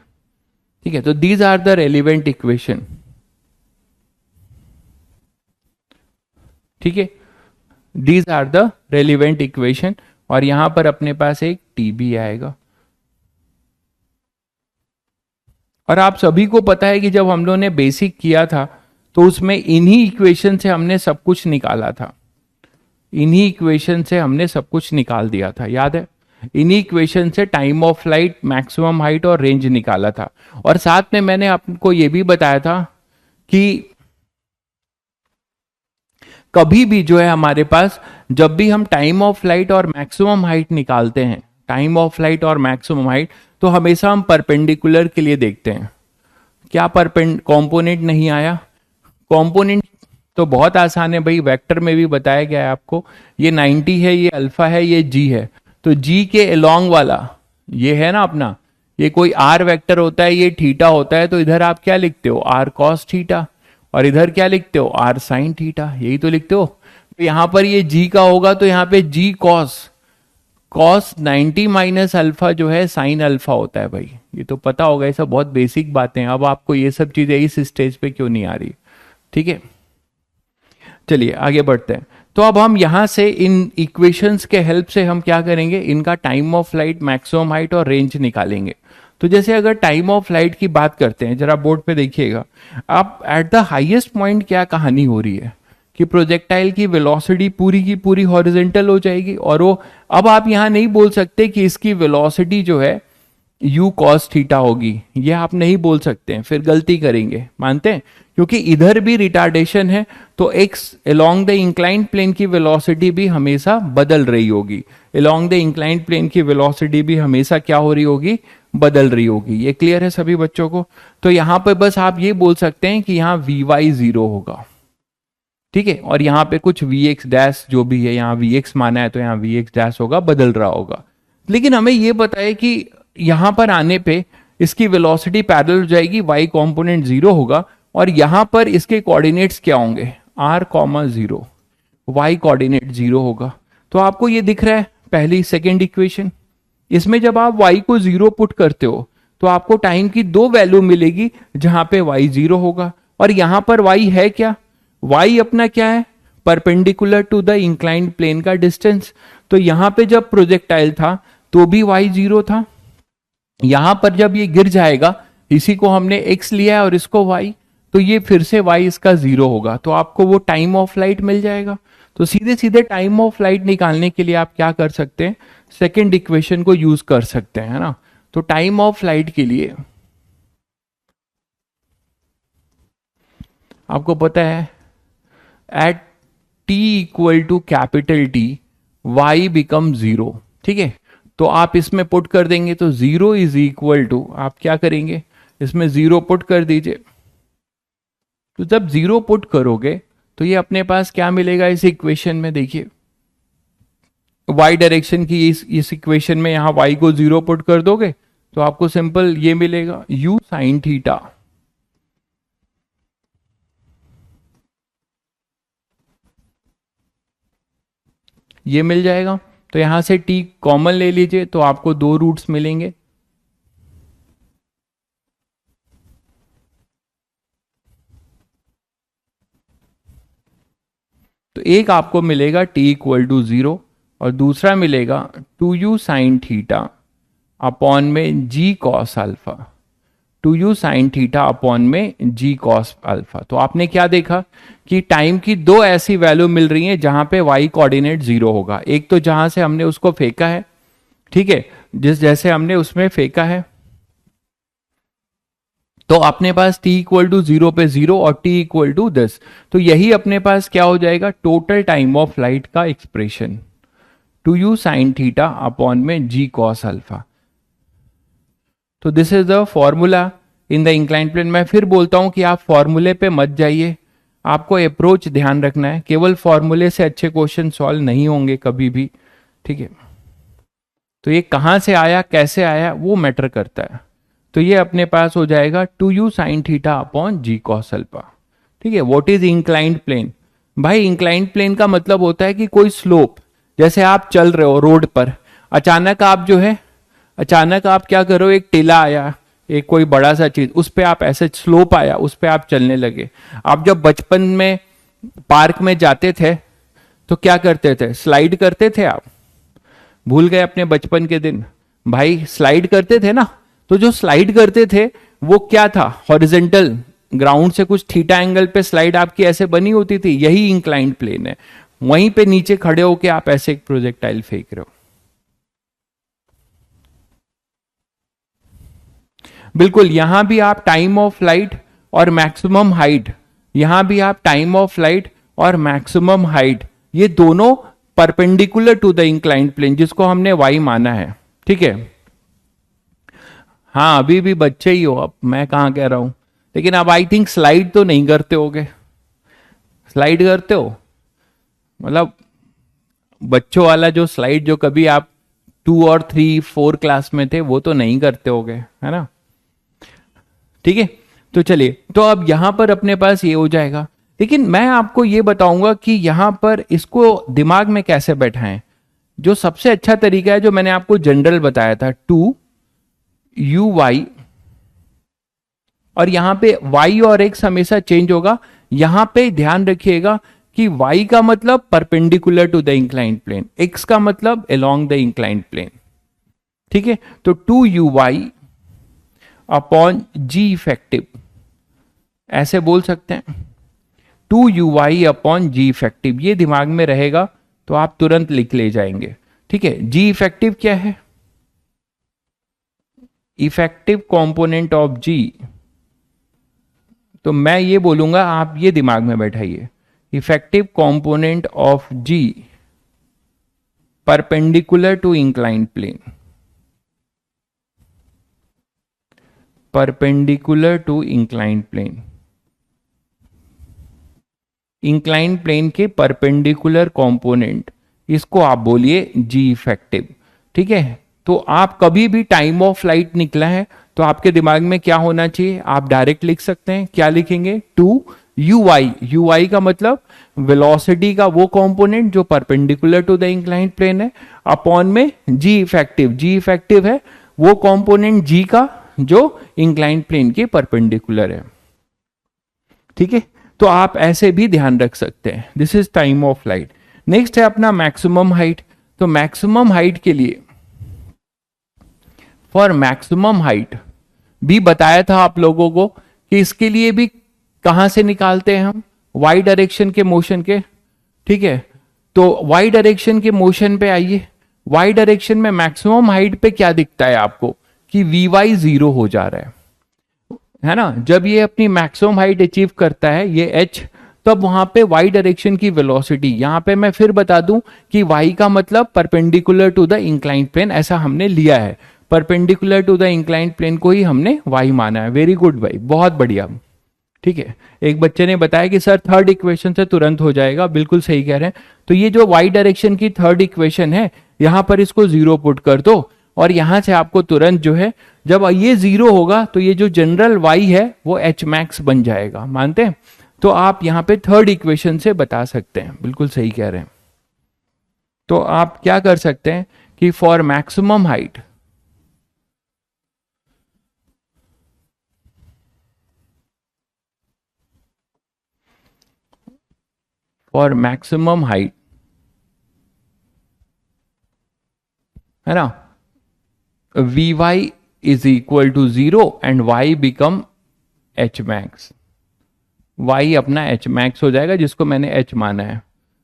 ठीक है, तो these are the relevant equation. ठीक है, these are the relevant equation, और यहां पर अपने पास एक t भी आएगा। और आप सभी को पता है कि जब हम लोगों ने बेसिक किया था तो उसमें इन्हीं इक्वेशन से हमने सब कुछ निकाला था, इन्हीं इक्वेशन से हमने सब कुछ निकाल दिया था, याद है? इन्हीं इक्वेशन से time of flight, maximum height और रेंज निकाला था। और साथ में मैंने आपको यह भी बताया था कि कभी भी जो है हमारे पास, जब भी हम टाइम ऑफ फ्लाइट और मैक्सिमम हाइट निकालते हैं, टाइम ऑफ फ्लाइट और मैक्सिमम हाइट, तो हमेशा हम परपेंडिकुलर के लिए देखते हैं। क्या कंपोनेंट नहीं आया? कंपोनेंट तो बहुत आसान है भाई, वेक्टर में भी बताया गया है आपको। ये 90 है, ये अल्फा है, ये जी है, तो जी के अलोंग वाला ये है ना अपना, ये कोई आर वेक्टर होता है, ये थीटा होता है, तो इधर आप क्या लिखते हो? आर कॉस थीटा, और इधर क्या लिखते हो? आर साइन थीटा, यही तो लिखते हो। तो यहां पर ये जी का होगा, तो यहां पे जी कॉस 90 माइनस अल्फा जो है साइन अल्फा होता है भाई, ये तो पता होगा, ये सब बहुत बेसिक बातें हैं। अब आपको ये सब चीजें इस स्टेज पे क्यों नहीं आ रही? ठीक है, चलिए आगे बढ़ते हैं। तो अब हम यहां से इन इक्वेशंस के हेल्प से हम क्या करेंगे? इनका time of flight, maximum height और रेंज निकालेंगे। तो जैसे अगर टाइम ऑफ फ्लाइट की बात करते हैं, जरा बोर्ड पे देखिएगा आप, एट द हाईएस्ट पॉइंट क्या कहानी हो रही है कि प्रोजेक्टाइल की वेलोसिटी पूरी की पूरी हॉरिजॉन्टल हो जाएगी, और वो अब आप यहां नहीं बोल सकते कि इसकी वेलोसिटी जो है u cos थीटा होगी, ये आप नहीं बोल सकते हैं, फिर गलती करेंगे, मानते हैं? क्योंकि इधर भी रिटार्डेशन है, तो x along the inclined plane की वेलोसिटी भी हमेशा बदल रही होगी, अलोंग द इंक्लाइंड प्लेन की वेलोसिटी भी हमेशा क्या हो रही होगी? बदल रही होगी। ये क्लियर है सभी बच्चों को? तो यहां पर बस आप ये बोल सकते हैं कि यहां vy 0 होगा, ठीक है, और यहाँ पे कुछ vx डैश जो भी है, यहाँ vx माना है तो यहाँ vx डैश होगा, बदल रहा होगा। लेकिन हमें ये पता है कि यहां पर आने पे इसकी वेलोसिटी पैरेलल हो जाएगी, y कंपोनेंट 0 होगा, और यहां पर इसके कोऑर्डिनेट्स क्या होंगे? r, 0, y कोऑर्डिनेट 0 होगा। तो आपको ये दिख रहा है पहली सेकेंड इक्वेशन, इसमें जब आप y को 0 पुट करते हो तो आपको टाइम की दो वैल्यू मिलेगी जहां पे y 0 होगा, और यहां पर y है क्या? y अपना क्या है? Perpendicular to the inclined plane का डिस्टेंस। तो यहां पे जब प्रोजेक्टाइल था तो भी y 0 था, यहां पर जब ये गिर जाएगा, इसी को हमने x लिया है और इसको y, तो ये फिर से y इसका 0 होगा, तो आपको वो टाइम ऑफ फ्लाइट मिल जाएगा। तो सीधे सीधे टाइम ऑफ फ्लाइट निकालने के लिए आप क्या कर सकते हैं? सेकेंड इक्वेशन को यूज कर सकते हैं, है ना? तो टाइम ऑफ फ्लाइट के लिए आपको पता है at t equal to capital T y become 0, ठीक है? तो आप इसमें पुट कर देंगे, तो 0 इज इक्वल टू, आप क्या करेंगे? इसमें 0 पुट कर दीजिए। तो जब 0 पुट करोगे तो ये अपने पास क्या मिलेगा इस इक्वेशन में? देखिए y डायरेक्शन की इस इक्वेशन में यहां y को 0 पुट कर दोगे तो आपको सिंपल ये मिलेगा u साइन थीटा, ये मिल जाएगा। तो यहां से t कॉमन ले लीजिए तो आपको दो रूट्स मिलेंगे, तो एक आपको मिलेगा t इक्वल टू 0 और दूसरा मिलेगा 2u साइन थीटा अपॉन में g cos alpha, 2u sine theta upon में g कॉस अल्फा। तो आपने क्या देखा कि टाइम की दो ऐसी वैल्यू मिल रही हैं जहां पे y कोऑर्डिनेट 0 होगा। एक तो जहां से हमने उसको फेंका है, ठीक है, जैसे हमने उसमें फेंका है, तो अपने पास t इक्वल टू 0 पे 0 और t इक्वल टू 10, तो यही अपने पास क्या हो जाएगा, टोटल टाइम ऑफ फ्लाइट का expression, 2u sine theta upon में g कॉस अल्फा। तो this is the formula in the incline plane. मैं फिर बोलता हूं कि आप फॉर्मूले पे मत जाइए, आपको अप्रोच ध्यान रखना है। केवल फॉर्मूले से अच्छे क्वेश्चन सॉल्व नहीं होंगे कभी भी, ठीक है। तो ये कहां से आया, कैसे आया, वो मैटर करता है। तो ये अपने पास हो जाएगा 2u sine theta upon g cos alpha, ठीक है। What is inclined plane? भाई इंक्लाइंड प्लेन का मतलब होता है कि कोई स्लोप, जैसे आप चल रहे हो रोड पर, अचानक आप जो है, अचानक आप क्या करो, एक टीला आया, एक कोई बड़ा सा चीज, उस पे आप ऐसे स्लोप आया, उस पे आप चलने लगे। आप जब बचपन में पार्क में जाते थे तो क्या करते थे, स्लाइड करते थे आप, भूल गए अपने बचपन के दिन? भाई स्लाइड करते थे ना, तो जो स्लाइड करते थे वो क्या था, हॉरिजेंटल, ग्राउंड से कुछ थीटा एंगल पे स्लाइड आपकी ऐसे बनी होती थी, यही इंक्लाइंड प्लेन है। वहीं पे नीचे खड़े होके आप ऐसे एक प्रोजेक्टाइल फेंक रहे हो। बिल्कुल, यहां भी आप टाइम ऑफ फ्लाइट और मैक्सिमम हाइट, यहां भी आप टाइम ऑफ फ्लाइट और मैक्सिमम हाइट, ये दोनों perpendicular to the inclined plane, जिसको हमने y माना है, ठीक है। हाँ अभी भी बच्चे ही हो, अब मैं कहाँ कह रहा हूं, लेकिन अब आई थिंक स्लाइड तो नहीं करते होगे। स्लाइड करते हो मतलब बच्चों वाला जो स्लाइड, जो कभी आप 2 और 3 4 क्लास में थे, वो तो नहीं करते होगे, है ना, ठीक है। तो चलिए, तो अब यहां पर अपने पास ये हो जाएगा, लेकिन मैं आपको ये बताऊंगा कि यहां पर इसको दिमाग में कैसे बैठाएं। जो सबसे अच्छा तरीका है, जो मैंने आपको जनरल बताया था, 2u y, और यहां पे y और x हमेशा चेंज होगा। यहां पे ध्यान रखिएगा कि y का मतलब perpendicular to the inclined plane, x का मतलब अलोंग द इंक्लाइंड प्लेन, ठीक है। तो 2u y अपॉन जी इफेक्टिव, ऐसे बोल सकते हैं, 2u y अपॉन जी इफेक्टिव, ये दिमाग में रहेगा तो आप तुरंत लिख ले जाएंगे, ठीक है। जी इफेक्टिव क्या है, इफेक्टिव कंपोनेंट ऑफ जी, तो मैं ये बोलूंगा, आप ये दिमाग में बैठाइए, effective component of g perpendicular to inclined plane, perpendicular to inclined plane, inclined plane के परपेंडिकुलर कंपोनेंट, इसको आप बोलिए जी इफेक्टिव, ठीक है। तो आप कभी भी टाइम ऑफ फ्लाइट निकला है तो आपके दिमाग में क्या होना चाहिए, आप डायरेक्ट लिख सकते हैं, क्या लिखेंगे, 2u y का मतलब वेलोसिटी का वो कंपोनेंट जो perpendicular to the inclined plane है, अपॉन में जी इफेक्टिव, जी इफेक्टिव है वो कंपोनेंट जी का जो इंक्लाइंड प्लेन के परपेंडिकुलर है, ठीक है। तो आप ऐसे भी ध्यान रख सकते हैं, this is time of flight. Next है अपना मैक्सिमम हाइट। तो मैक्सिमम हाइट के लिए, फॉर मैक्सिमम हाइट भी बताया था आप लोगों को कि इसके लिए भी कहां से निकालते हैं हम, वाई डायरेक्शन के मोशन के, ठीक है। तो वाई डायरेक्शन के मोशन पे आइए, वाई डायरेक्शन में मैक्सिमम हाइट पे क्या दिखता है आपको कि वी वाई 0 हो जा रहा है ना। जब ये अपनी मैक्सिमम हाइट अचीव करता है ये h, तब वहां पे y डायरेक्शन की वेलोसिटी, यहां पे मैं फिर बता दूं कि y का मतलब perpendicular to the inclined plane, ऐसा हमने लिया है, perpendicular to the inclined plane को ही हमने y माना है। वेरी गुड भाई, बहुत बढ़िया, ठीक है। एक बच्चे ने बताया कि सर थर्ड इक्वेशन से तुरंत हो जाएगा, बिल्कुल सही कह रहे हैं। तो ये जो y डायरेक्शन की थर्ड इक्वेशन है, यहां पर इसको 0 पुट कर दो और यहां से आपको तुरंत जो है, जब ये 0 होगा तो ये जो जनरल y है वो h मैक्स बन जाएगा, मानते हैं। तो आप यहां पे थर्ड इक्वेशन से बता सकते हैं, बिल्कुल सही कह रहे हैं। तो आप क्या कर सकते हैं कि for maximum height, for maximum height, है ना, v y is equal to 0 and y become h max. Y अपना एच मैक्स हो जाएगा, जिसको मैंने एच माना है।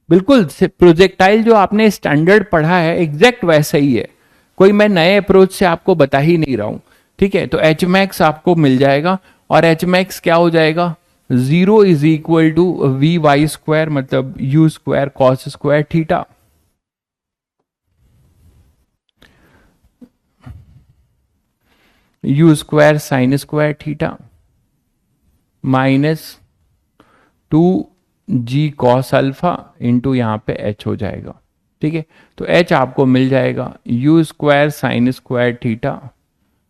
बिल्कुल प्रोजेक्टाइल जो आपने स्टैंडर्ड पढ़ा है एग्जैक्ट वैसा ही है, कोई मैं नए अप्रोच से आपको बता ही नहीं रहा हूं। ठीक है, तो एच मैक्स आपको मिल जाएगा, और एच मैक्स क्या हो जाएगा, 0 is equal to v y square, मतलब u square cos square theta. U square sine square theta minus 2g cos alpha into यहाँ पे h हो जाएगा। ठीक है, तो h आपको मिल जाएगा u square sine square theta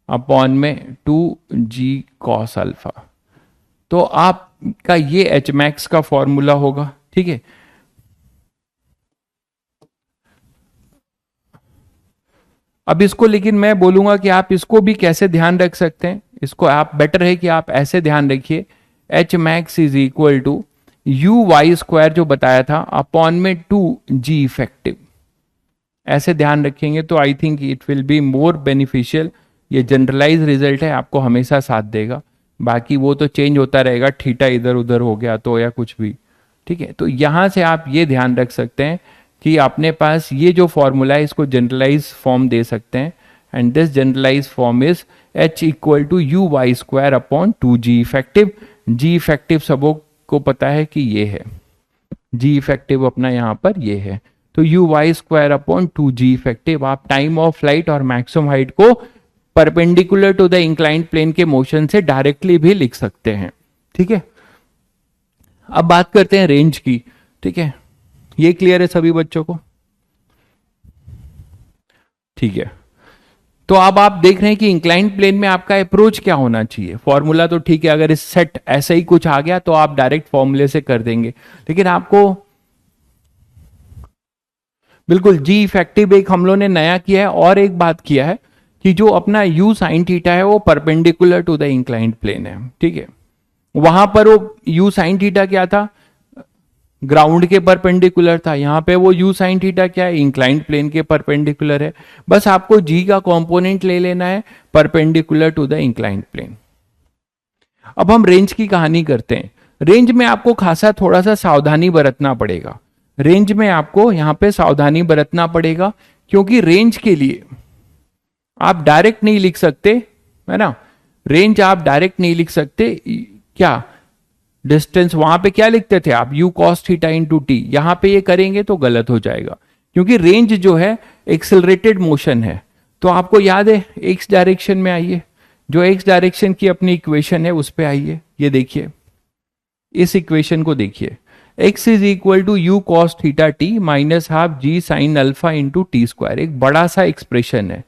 upon में 2g कॉस अल्फा। तो आपका ये एच मैक्स का फॉर्मूला होगा। ठीक है, अब इसको लेकिन मैं बोलूंगा कि आप इसको भी कैसे ध्यान रख सकते हैं, इसको आप बेटर है कि आप ऐसे ध्यान रखिए, h max is equal to u y square जो बताया था अपॉन में 2g इफेक्टिव। ऐसे ध्यान रखेंगे तो I think it will be more beneficial. ये जनरलाइज रिजल्ट है, आपको हमेशा साथ देगा, बाकी वो तो चेंज होता रहेगा, थीटा इधर उधर हो गया तो या कुछ भी। ठीक है, तो यहां से आप ये ध्यान रख सकते हैं कि अपने पास ये जो फॉर्मूला है इसको जनरलाइज फॉर्म दे सकते हैं, and this generalize form is h equal to u y square upon 2g effective. G effective सबों को पता है कि ये है, जी इफेक्टिव अपना यहां पर ये है, तो u y square upon 2g effective. आप टाइम ऑफ लाइट और मैक्सिमम हाइट को perpendicular to the inclined plane के मोशन से डायरेक्टली भी लिख सकते हैं। ठीक है, अब बात करते हैं रेंज की। ठीक है, ये क्लियर है सभी बच्चों को? ठीक है, तो अब आप देख रहे हैं कि इंक्लाइंड प्लेन में आपका अप्रोच क्या होना चाहिए। फॉर्मूला तो ठीक है, अगर इस सेट ऐसा ही कुछ आ गया तो आप डायरेक्ट फॉर्मूले से कर देंगे, लेकिन आपको बिल्कुल जी इफेक्टिव एक हम लोगों ने नया किया है, और एक बात किया है कि जो अपना यू साइन थीटा है वो perpendicular to the inclined plane है। ठीक है, वहां पर वो यू साइन थीटा क्या था, ग्राउंड के परपेंडिकुलर था, यहां पे वो यू साइन थीटा क्या है, इंक्लाइंड प्लेन के परपेंडिकुलर है। बस आपको जी का कंपोनेंट ले लेना है perpendicular to the inclined plane. अब हम रेंज की कहानी करते हैं। रेंज में आपको खासा थोड़ा सा सावधानी बरतना पड़ेगा, रेंज में आपको यहां पे सावधानी बरतना पड़ेगा, क्योंकि रेंज के लिए आप डायरेक्ट नहीं लिख सकते, है ना, रेंज आप डायरेक्ट नहीं लिख सकते। क्या डिस्टेंस वहां पे क्या लिखते थे आप, you cos theta into T, यहां पे ये करेंगे तो गलत हो जाएगा, क्योंकि रेंज जो है एक्सेलरेटेड मोशन है। तो आपको याद है एक्स डायरेक्शन में आइए, जो एक्स डायरेक्शन की अपनी इक्वेशन है उस पे आइए, ये देखिए इस इक्वेशन को देखिए, x is equal to u cos theta t minus half g sine alpha into t square, एक बड़ा सा एक्सप्रेशन है।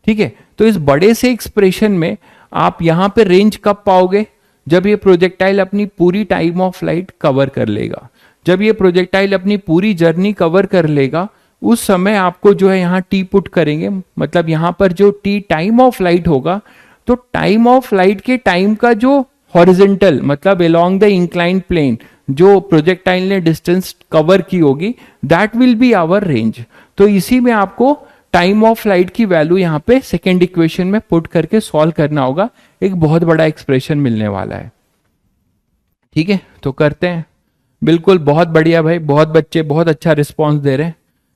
ठीक है, तो इस बड़े से एक्सप्रेशन में आप यहां पे रेंज कब पाओगे, जब ये प्रोजेक्टाइल अपनी पूरी टाइम ऑफ फ्लाइट कवर कर लेगा। जब ये प्रोजेक्टाइल अपनी पूरी जर्नी कवर कर लेगा उस समय आपको जो है यहाँ टी पुट करेंगे, मतलब यहाँ पर जो टी टाइम ऑफ फ्लाइट होगा, तो टाइम ऑफ फ्लाइट के टाइम का जो हॉरिजेंटल मतलब अलोंग द इंक्लाइंड प्लेन जो प्रोजेक्टाइल ने डिस्टेंस कवर की होगी, that will be our range. तो इसी में आपको टाइम ऑफ फ्लाइट की वैल्यू यहाँ पे सेकेंड इक्वेशन में पुट करके सॉल्व करना होगा, एक बहुत बड़ा एक्सप्रेशन मिलने वाला है। ठीक है, तो करते हैं। बिल्कुल, बहुत बढ़िया भाई, बहुत बच्चे बहुत अच्छा रिस्पॉन्स दे रहे हैं,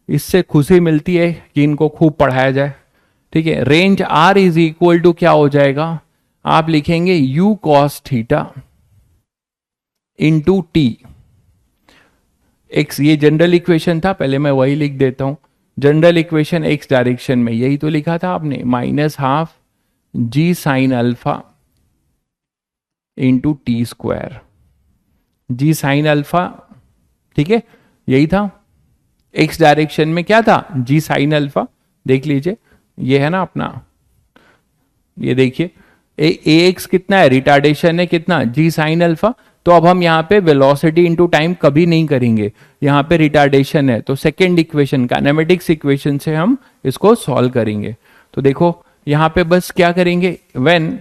इससे खुशी मिलती है कि इनको खूब पढ़ाया जाए। ठीक है, range r is equal to क्या हो जाएगा, आप लिखेंगे u cos theta into t x, ये जनरल इक्वेशन था, पहले मैं वही लिख देता हूं, जनरल इक्वेशन एक्स डायरेक्शन में यही तो लिखा था आपने, minus half g sine alpha into t square, g sine alpha. ठीक है, यही था, एक्स डायरेक्शन में क्या था, जी साइन अल्फा, देख लीजिए ये है ना अपना, ये देखिए ए एक्स कितना है, रिटार्डेशन है कितना, जी साइन अल्फा। तो अब हम यहाँ पे वेलोसिटी इनटू टाइम कभी नहीं करेंगे, यहाँ पे रिटार्डेशन है, तो सेकेंड इक्वेशन काइनेमेटिक्स इक्वेशन से हम इसको सॉल्व करेंगे। तो देखो यहाँ पे बस क्या करेंगे, when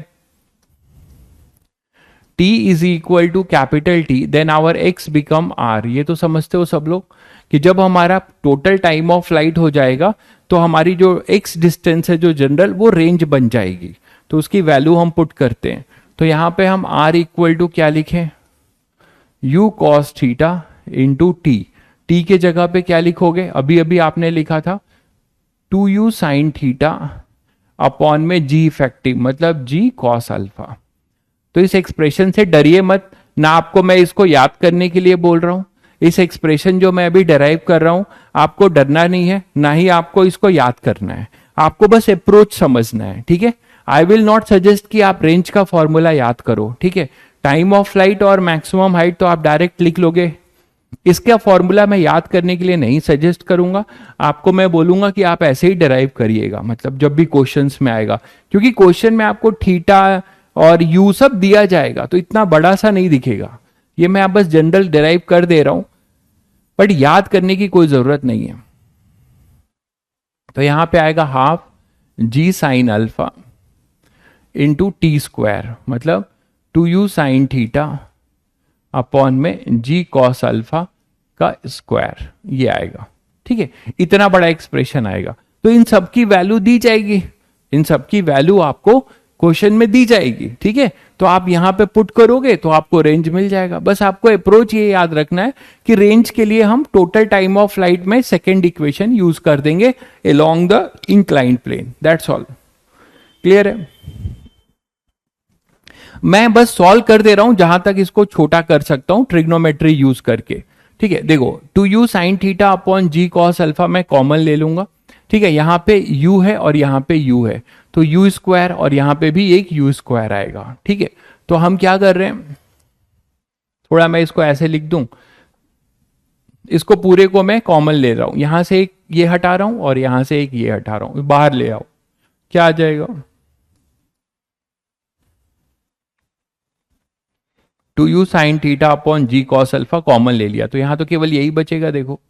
t is equal to capital T, then our x become r। ये तो समझते हो सब लोग कि जब हमारा टोटल टाइम ऑफ फ्लाइट हो जाएगा तो हमारी जो x डिस्टेंस है जो जनरल वो रेंज बन जाएगी, तो उसकी वैल्यू हम पुट करते हैं। तो यहां पे हम r इक्वल टू क्या लिखें, u cos theta into T. T के जगह पे क्या लिखोगे, अभी अभी आपने लिखा था 2u साइन थीटा अपॉन में g इफेक्टिव, मतलब g cos अल्फा। तो इस एक्सप्रेशन से डरिए मत ना, आपको मैं इसको याद करने के लिए बोल रहा हूं। इस एक्सप्रेशन जो मैं अभी डराइव कर रहा हूं, आपको डरना नहीं है, ना ही आपको इसको याद करना है, आपको बस अप्रोच समझना है, ठीक है। आई विल नॉट सजेस्ट कि आप रेंज का फॉर्मूला याद करो, ठीक है। टाइम ऑफ फ्लाइट और मैक्सिमम हाइट तो आप डायरेक्ट लिख लोगे, इसका फॉर्मूला मैं याद करने के लिए नहीं सजेस्ट करूंगा। आपको मैं बोलूंगा कि आप ऐसे ही डराइव करिएगा, मतलब जब भी क्वेश्चंस में आएगा, क्योंकि क्वेश्चन में आपको थीटा और यू सब दिया जाएगा तो इतना बड़ा सा नहीं दिखेगा। ये मैं आप बस जनरल डराइव कर दे रहा हूं, बट याद करने की कोई जरूरत नहीं है। तो यहां पे आएगा half g sine alpha into t square, मतलब 2u साइन थीटा अपॉन में जी कॉस अल्फा का स्क्वायर, ये आएगा, ठीक है। इतना बड़ा एक्सप्रेशन आएगा। तो इन सब की वैल्यू दी जाएगी, इन सब की वैल्यू आपको क्वेश्चन में दी जाएगी, ठीक है। तो आप यहां पे पुट करोगे तो आपको रेंज मिल जाएगा। बस आपको अप्रोच ये याद रखना है कि रेंज के लिए हम टोटल टाइम ऑफ फ्लाइट में सेकेंड इक्वेशन यूज कर देंगे अलोंग the inclined plane, that's all. Clear है? मैं बस सॉल्व कर दे रहा हूं जहां तक इसको छोटा कर सकता हूं ट्रिग्नोमेट्री यूज करके, ठीक है। देखो 2u sine theta upon g cos alpha मैं कॉमन ले लूंगा, ठीक है। यहां पे u है और यहां पे u है, तो u स्क्वायर और यहां पे भी एक u स्क्वायर आएगा, ठीक है। तो हम क्या कर रहे हैं, थोड़ा मैं इसको ऐसे लिख दूं, इसको पूरे को मैं कॉमन ले रहा हूं, यहां से एक ये हटा रहा हूं और यहां से एक ये हटा रहा हूं, बाहर ले आओ, क्या आ जाएगा 2u sine theta upon g cos alpha common ले लिया, तो यहां तो केवल यही बचेगा, देखो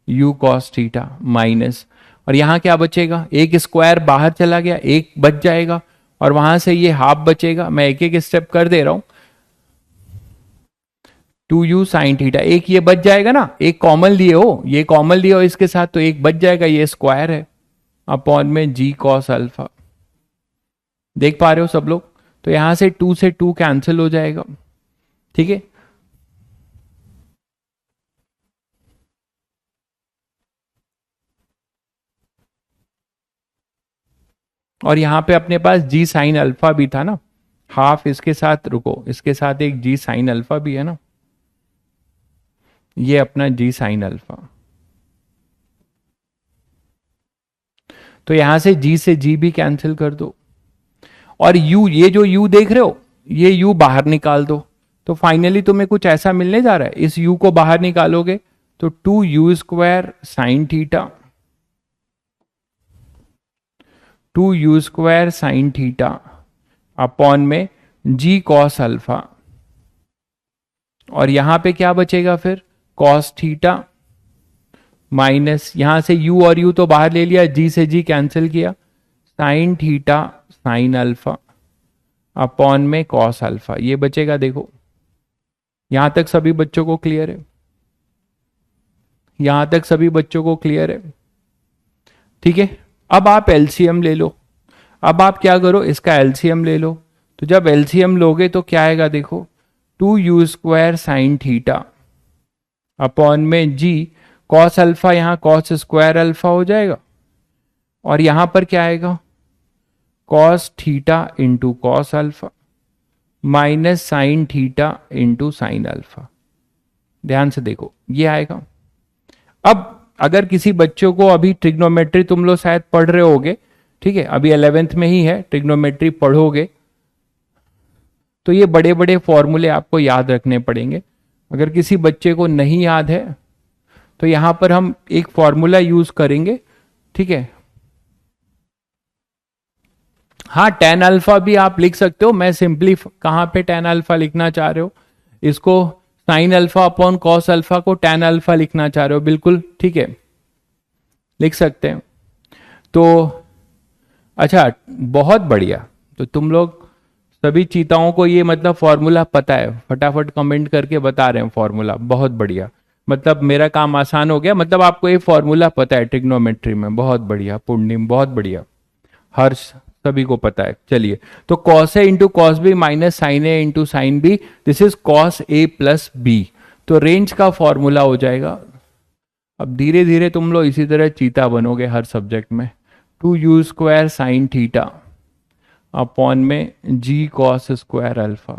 u कॉस थीटा माइनस, और यहां क्या बचेगा, एक स्क्वायर बाहर चला गया, एक बच जाएगा, और वहां से ये हाफ बचेगा। मैं एक एक स्टेप कर दे रहा हूं, 2u साइन थीटा, एक ये बच जाएगा ना, एक कॉमन लिए हो, ये कॉमन लिए हो इसके साथ, तो एक बच जाएगा, ये स्क्वायर है अपॉन में जी कॉस अल्फा। देख पा रहे हो सब लोग? तो यहां से 2 से 2 कैंसिल हो जाएगा, ठीक है। और यहां पे अपने पास जी साइन अल्फा भी था ना, हाफ इसके साथ, रुको इसके साथ एक जी साइन अल्फा भी है ना, ये अपना जी साइन अल्फा। तो यहां से जी भी कैंसिल कर दो, और u, ये जो u देख रहे हो, ये u बाहर निकाल दो, तो फाइनली तुम्हें कुछ ऐसा मिलने जा रहा है। इस u को बाहर निकालोगे तो 2u square sine theta, 2u square sine theta upon में जी कॉस अल्फा, और यहां पे क्या बचेगा फिर, कॉस थीटा माइनस, यहां से u और u तो बाहर ले लिया, g से g कैंसिल किया, sine theta sine alpha upon में कॉस अल्फा, ये बचेगा। देखो यहां तक सभी बच्चों को क्लियर है? यहां तक सभी बच्चों को क्लियर है? ठीक है। अब आप एलसीएम ले लो, अब आप क्या करो, इसका एलसीएम ले लो। तो जब एलसीएम लोगे तो क्या आएगा, देखो 2u square sine theta upon में जी कॉस अल्फा, यहां कॉस स्क्वायर अल्फा हो जाएगा, और यहां पर क्या आएगा, cos theta into cos alpha minus sine theta into sine alpha. ध्यान से देखो ये आएगा। अब अगर किसी बच्चों को अभी ट्रिग्नोमेट्री, तुम लोग शायद पढ़ रहे होगे, ठीक है, अभी 11th में ही है, ट्रिग्नोमेट्री पढ़ोगे तो ये बड़े बड़े फॉर्मूले आपको याद रखने पड़ेंगे। अगर किसी बच्चे को नहीं याद है तो यहां पर हम एक फॉर्मूला यूज करेंगे, ठीक है। हाँ, टेन अल्फा भी आप लिख सकते हो, मैं सिंपली कहां पे टेन अल्फा लिखना चाह रहे हो, इसको sine alpha upon cos alpha को टेन अल्फा लिखना चाह रहे हो, बिल्कुल ठीक है, लिख सकते हैं। तो अच्छा, बहुत बढ़िया, तो तुम लोग सभी चीताओं को ये मतलब फॉर्मूला पता है, फटाफट कमेंट करके बता रहे हैं फॉर्मूला, बहुत बढ़िया। मतलब मेरा काम आसान हो गया, मतलब आपको ये फॉर्मूला पता है ट्रिग्नोमेट्री में, बहुत बढ़िया पूर्णिम, बहुत बढ़िया। हर्ष, सभी को पता है। चलिए, तो cos a into cos b minus sine A into sine b, this is cos a plus b. तो रेंज का फॉर्मूला हो जाएगा, अब धीरे धीरे तुम लोग इसी तरह चीता बनोगे हर सब्जेक्ट में, 2u² साइन थीटा अपॉन में जी कॉस स्क्वायर अल्फा,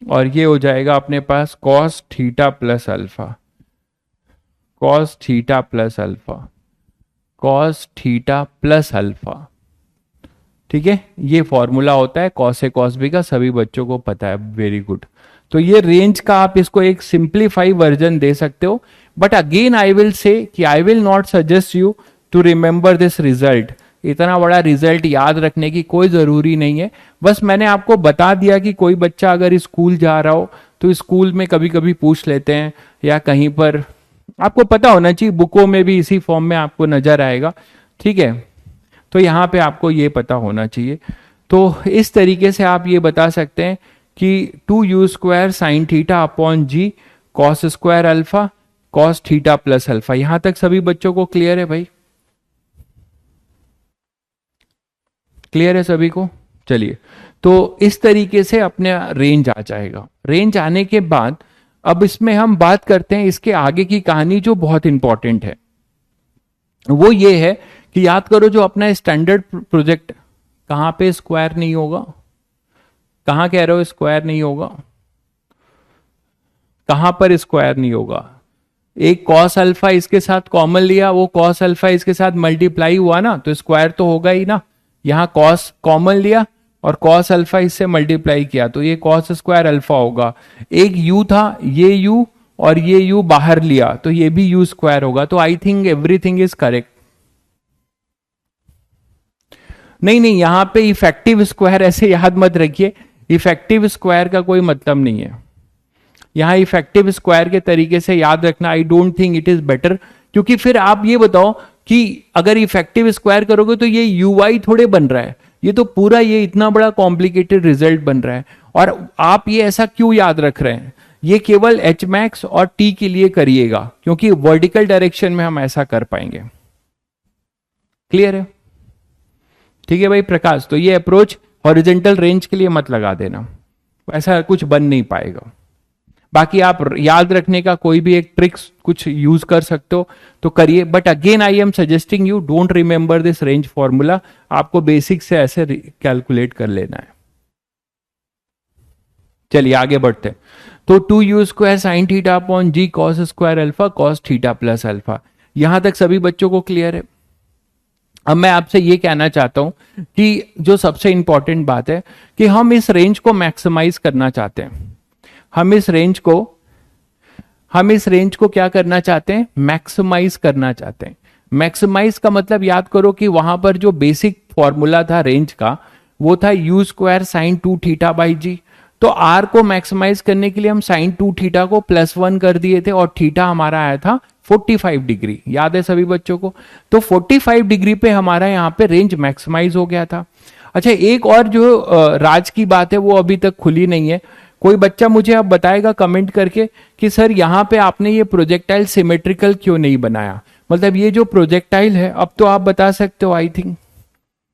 और ये हो जाएगा अपने पास cos theta plus alpha, cos theta plus alpha, cos theta plus alpha. ठीक है, ये फॉर्मूला होता है कॉस ए कॉस बी का, सभी बच्चों को पता है, वेरी गुड। तो ये रेंज का आप इसको एक सिंप्लीफाई वर्जन दे सकते हो, but again I will say कि I will not suggest you to remember this result. इतना बड़ा रिजल्ट याद रखने की कोई जरूरी नहीं है, बस मैंने आपको बता दिया कि कोई बच्चा अगर स्कूल जा रहा हो तो स्कूल में कभी कभी पूछ लेते हैं, या कहीं पर आपको पता होना चाहिए, बुकों में भी इसी फॉर्म में आपको नजर आएगा। ठीक है, तो यहाँ पे आपको ये पता होना चाहिए। तो इस तरीके से आप ये बता सकते हैं कि 2u² sine theta upon g cos square alpha cos theta plus alpha. यहां तक सभी बच्चों को क्लियर है भाई? क्लियर है सभी को? चलिए, तो इस तरीके से अपने रेंज आ जाएगा। रेंज आने के बाद अब इसमें हम बात करते हैं इसके आगे की कहानी जो बहुत इंपॉर्टेंट है, वो ये है कि याद करो जो अपना स्टैंडर्ड प्रोजेक्ट, कहां पे स्क्वायर नहीं होगा, कहां कह रहे हो स्क्वायर नहीं होगा, कहां पर स्क्वायर नहीं होगा? एक कॉस अल्फा इसके साथ कॉमन लिया, वो कॉस अल्फा इसके साथ मल्टीप्लाई हुआ ना, तो स्क्वायर तो होगा ही ना। यहां कॉस कॉमन लिया और कॉस अल्फा इससे मल्टीप्लाई किया, तो ये कॉस स्क्वायर अल्फा होगा। एक यू था, ये यू और ये यू बाहर लिया, तो ये भी यू स्क्वायर होगा। तो I think everything is correct. नहीं नहीं, यहां पे इफेक्टिव स्क्वायर ऐसे याद मत रखिए, इफेक्टिव स्क्वायर का कोई मतलब नहीं है। यहां इफेक्टिव स्क्वायर के तरीके से याद रखना, I don't think it is better, क्योंकि फिर आप ये बताओ कि अगर इफेक्टिव स्क्वायर करोगे तो ये ui थोड़े बन रहा है, ये तो पूरा ये इतना बड़ा कॉम्प्लिकेटेड रिजल्ट बन रहा है। और आप ये ऐसा क्यों याद रख रहे हैं? ये केवल h max और t के लिए करिएगा, क्योंकि वर्टिकल डायरेक्शन में हम ऐसा कर पाएंगे। क्लियर है? ठीक है भाई प्रकाश, तो ये अप्रोच हॉरिजेंटल रेंज के लिए मत लगा देना, ऐसा कुछ बन नहीं पाएगा। बाकी आप याद रखने का कोई भी एक ट्रिक्स कुछ यूज कर सकते हो तो करिए, but again I am suggesting you don't remember this range formula, आपको बेसिक से ऐसे कैलकुलेट कर लेना है। चलिए आगे बढ़ते हैं। तो 2u² sine theta upon g cos square alpha cos theta plus alpha, यहां तक सभी बच्चों को क्लियर है? अब मैं आपसे ये कहना चाहता हूं कि जो सबसे इंपॉर्टेंट बात है कि हम इस रेंज को मैक्सिमाइज करना चाहते हैं। हम इस रेंज को क्या करना चाहते हैं? मैक्सिमाइज करना चाहते हैं। मैक्सिमाइज का मतलब याद करो कि वहां पर जो बेसिक फॉर्मूला था रेंज का, वो था u² साइन 2 थीटा बाई जी। तो r को मैक्सिमाइज करने के लिए हम साइन 2 थीटा को +1 कर दिए थे, और थीटा हमारा आया था 45 डिग्री, याद है सभी बच्चों को? तो 45 डिग्री पे हमारा यहाँ पे रेंज मैक्सिमाइज हो गया था। अच्छा, एक और जो राज की बात है वो अभी तक खुली नहीं है। कोई बच्चा मुझे अब बताएगा कमेंट करके कि सर यहाँ पे आपने ये प्रोजेक्टाइल सिमेट्रिकल क्यों नहीं बनाया? मतलब ये जो प्रोजेक्टाइल है, अब तो आप बता सकते हो आई थिंक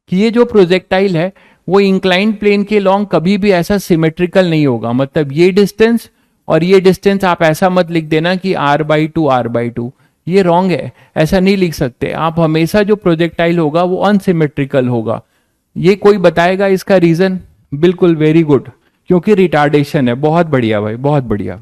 कि ये जो प्रोजेक्टाइल है वो इंक्लाइंड प्लेन के लॉन्ग कभी भी ऐसा सिमेट्रिकल नहीं होगा। मतलब ये डिस्टेंस और ये डिस्टेंस आप ऐसा मत लिख देना कि r/2 r/2, ये रॉन्ग है, ऐसा नहीं लिख सकते आप। हमेशा जो प्रोजेक्टाइल होगा वो अनसिमेट्रिकल होगा। ये कोई बताएगा इसका रीजन? बिल्कुल, वेरी गुड, क्योंकि रिटार्डेशन है। बहुत बढ़िया भाई, बहुत बढ़िया,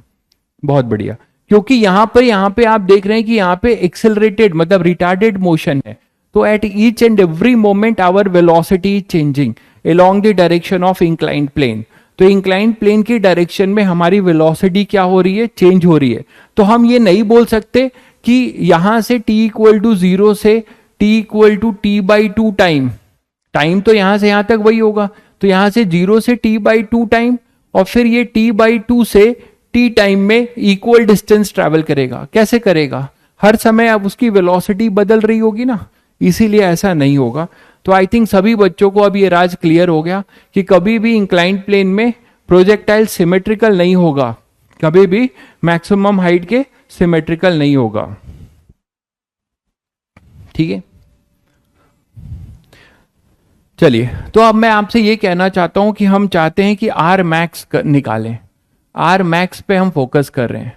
बहुत बढ़िया। क्योंकि यहाँ पे आप देख रहे हैं कि यहाँ पे एक्सेलरेटेड मतलब रिटार्डेड मोशन है, तो at each and every moment our velocity is changing along the direction of inclined plane. तो इंक्लाइंड प्लेन की डायरेक्शन में हमारी वेलोसिटी क्या हो रही है? चेंज हो रही है। तो हम ये नहीं बोल सकते कि यहां से t=0 से t=t/2 टाइम तो यहां से यहां तक वही होगा, तो यहां से 0 से t/2 टाइम, और फिर ये t/2 से t टाइम में इक्वल डिस्टेंस ट्रैवल करेगा। कैसे करेगा? हर समय अब उसकी वेलोसिटी बदल रही होगी ना, इसीलिए ऐसा नहीं होगा। तो आई थिंक सभी बच्चों को अब ये राज क्लियर हो गया कि कभी भी इंक्लाइंड प्लेन में प्रोजेक्टाइल सिमेट्रिकल नहीं होगा, कभी भी मैक्सिमम हाइट के सिमेट्रिकल नहीं होगा। ठीक है, चलिए, तो अब मैं आपसे ये कहना चाहता हूं कि हम चाहते हैं कि आर मैक्स निकालें। आर मैक्स पे हम फोकस कर रहे हैं,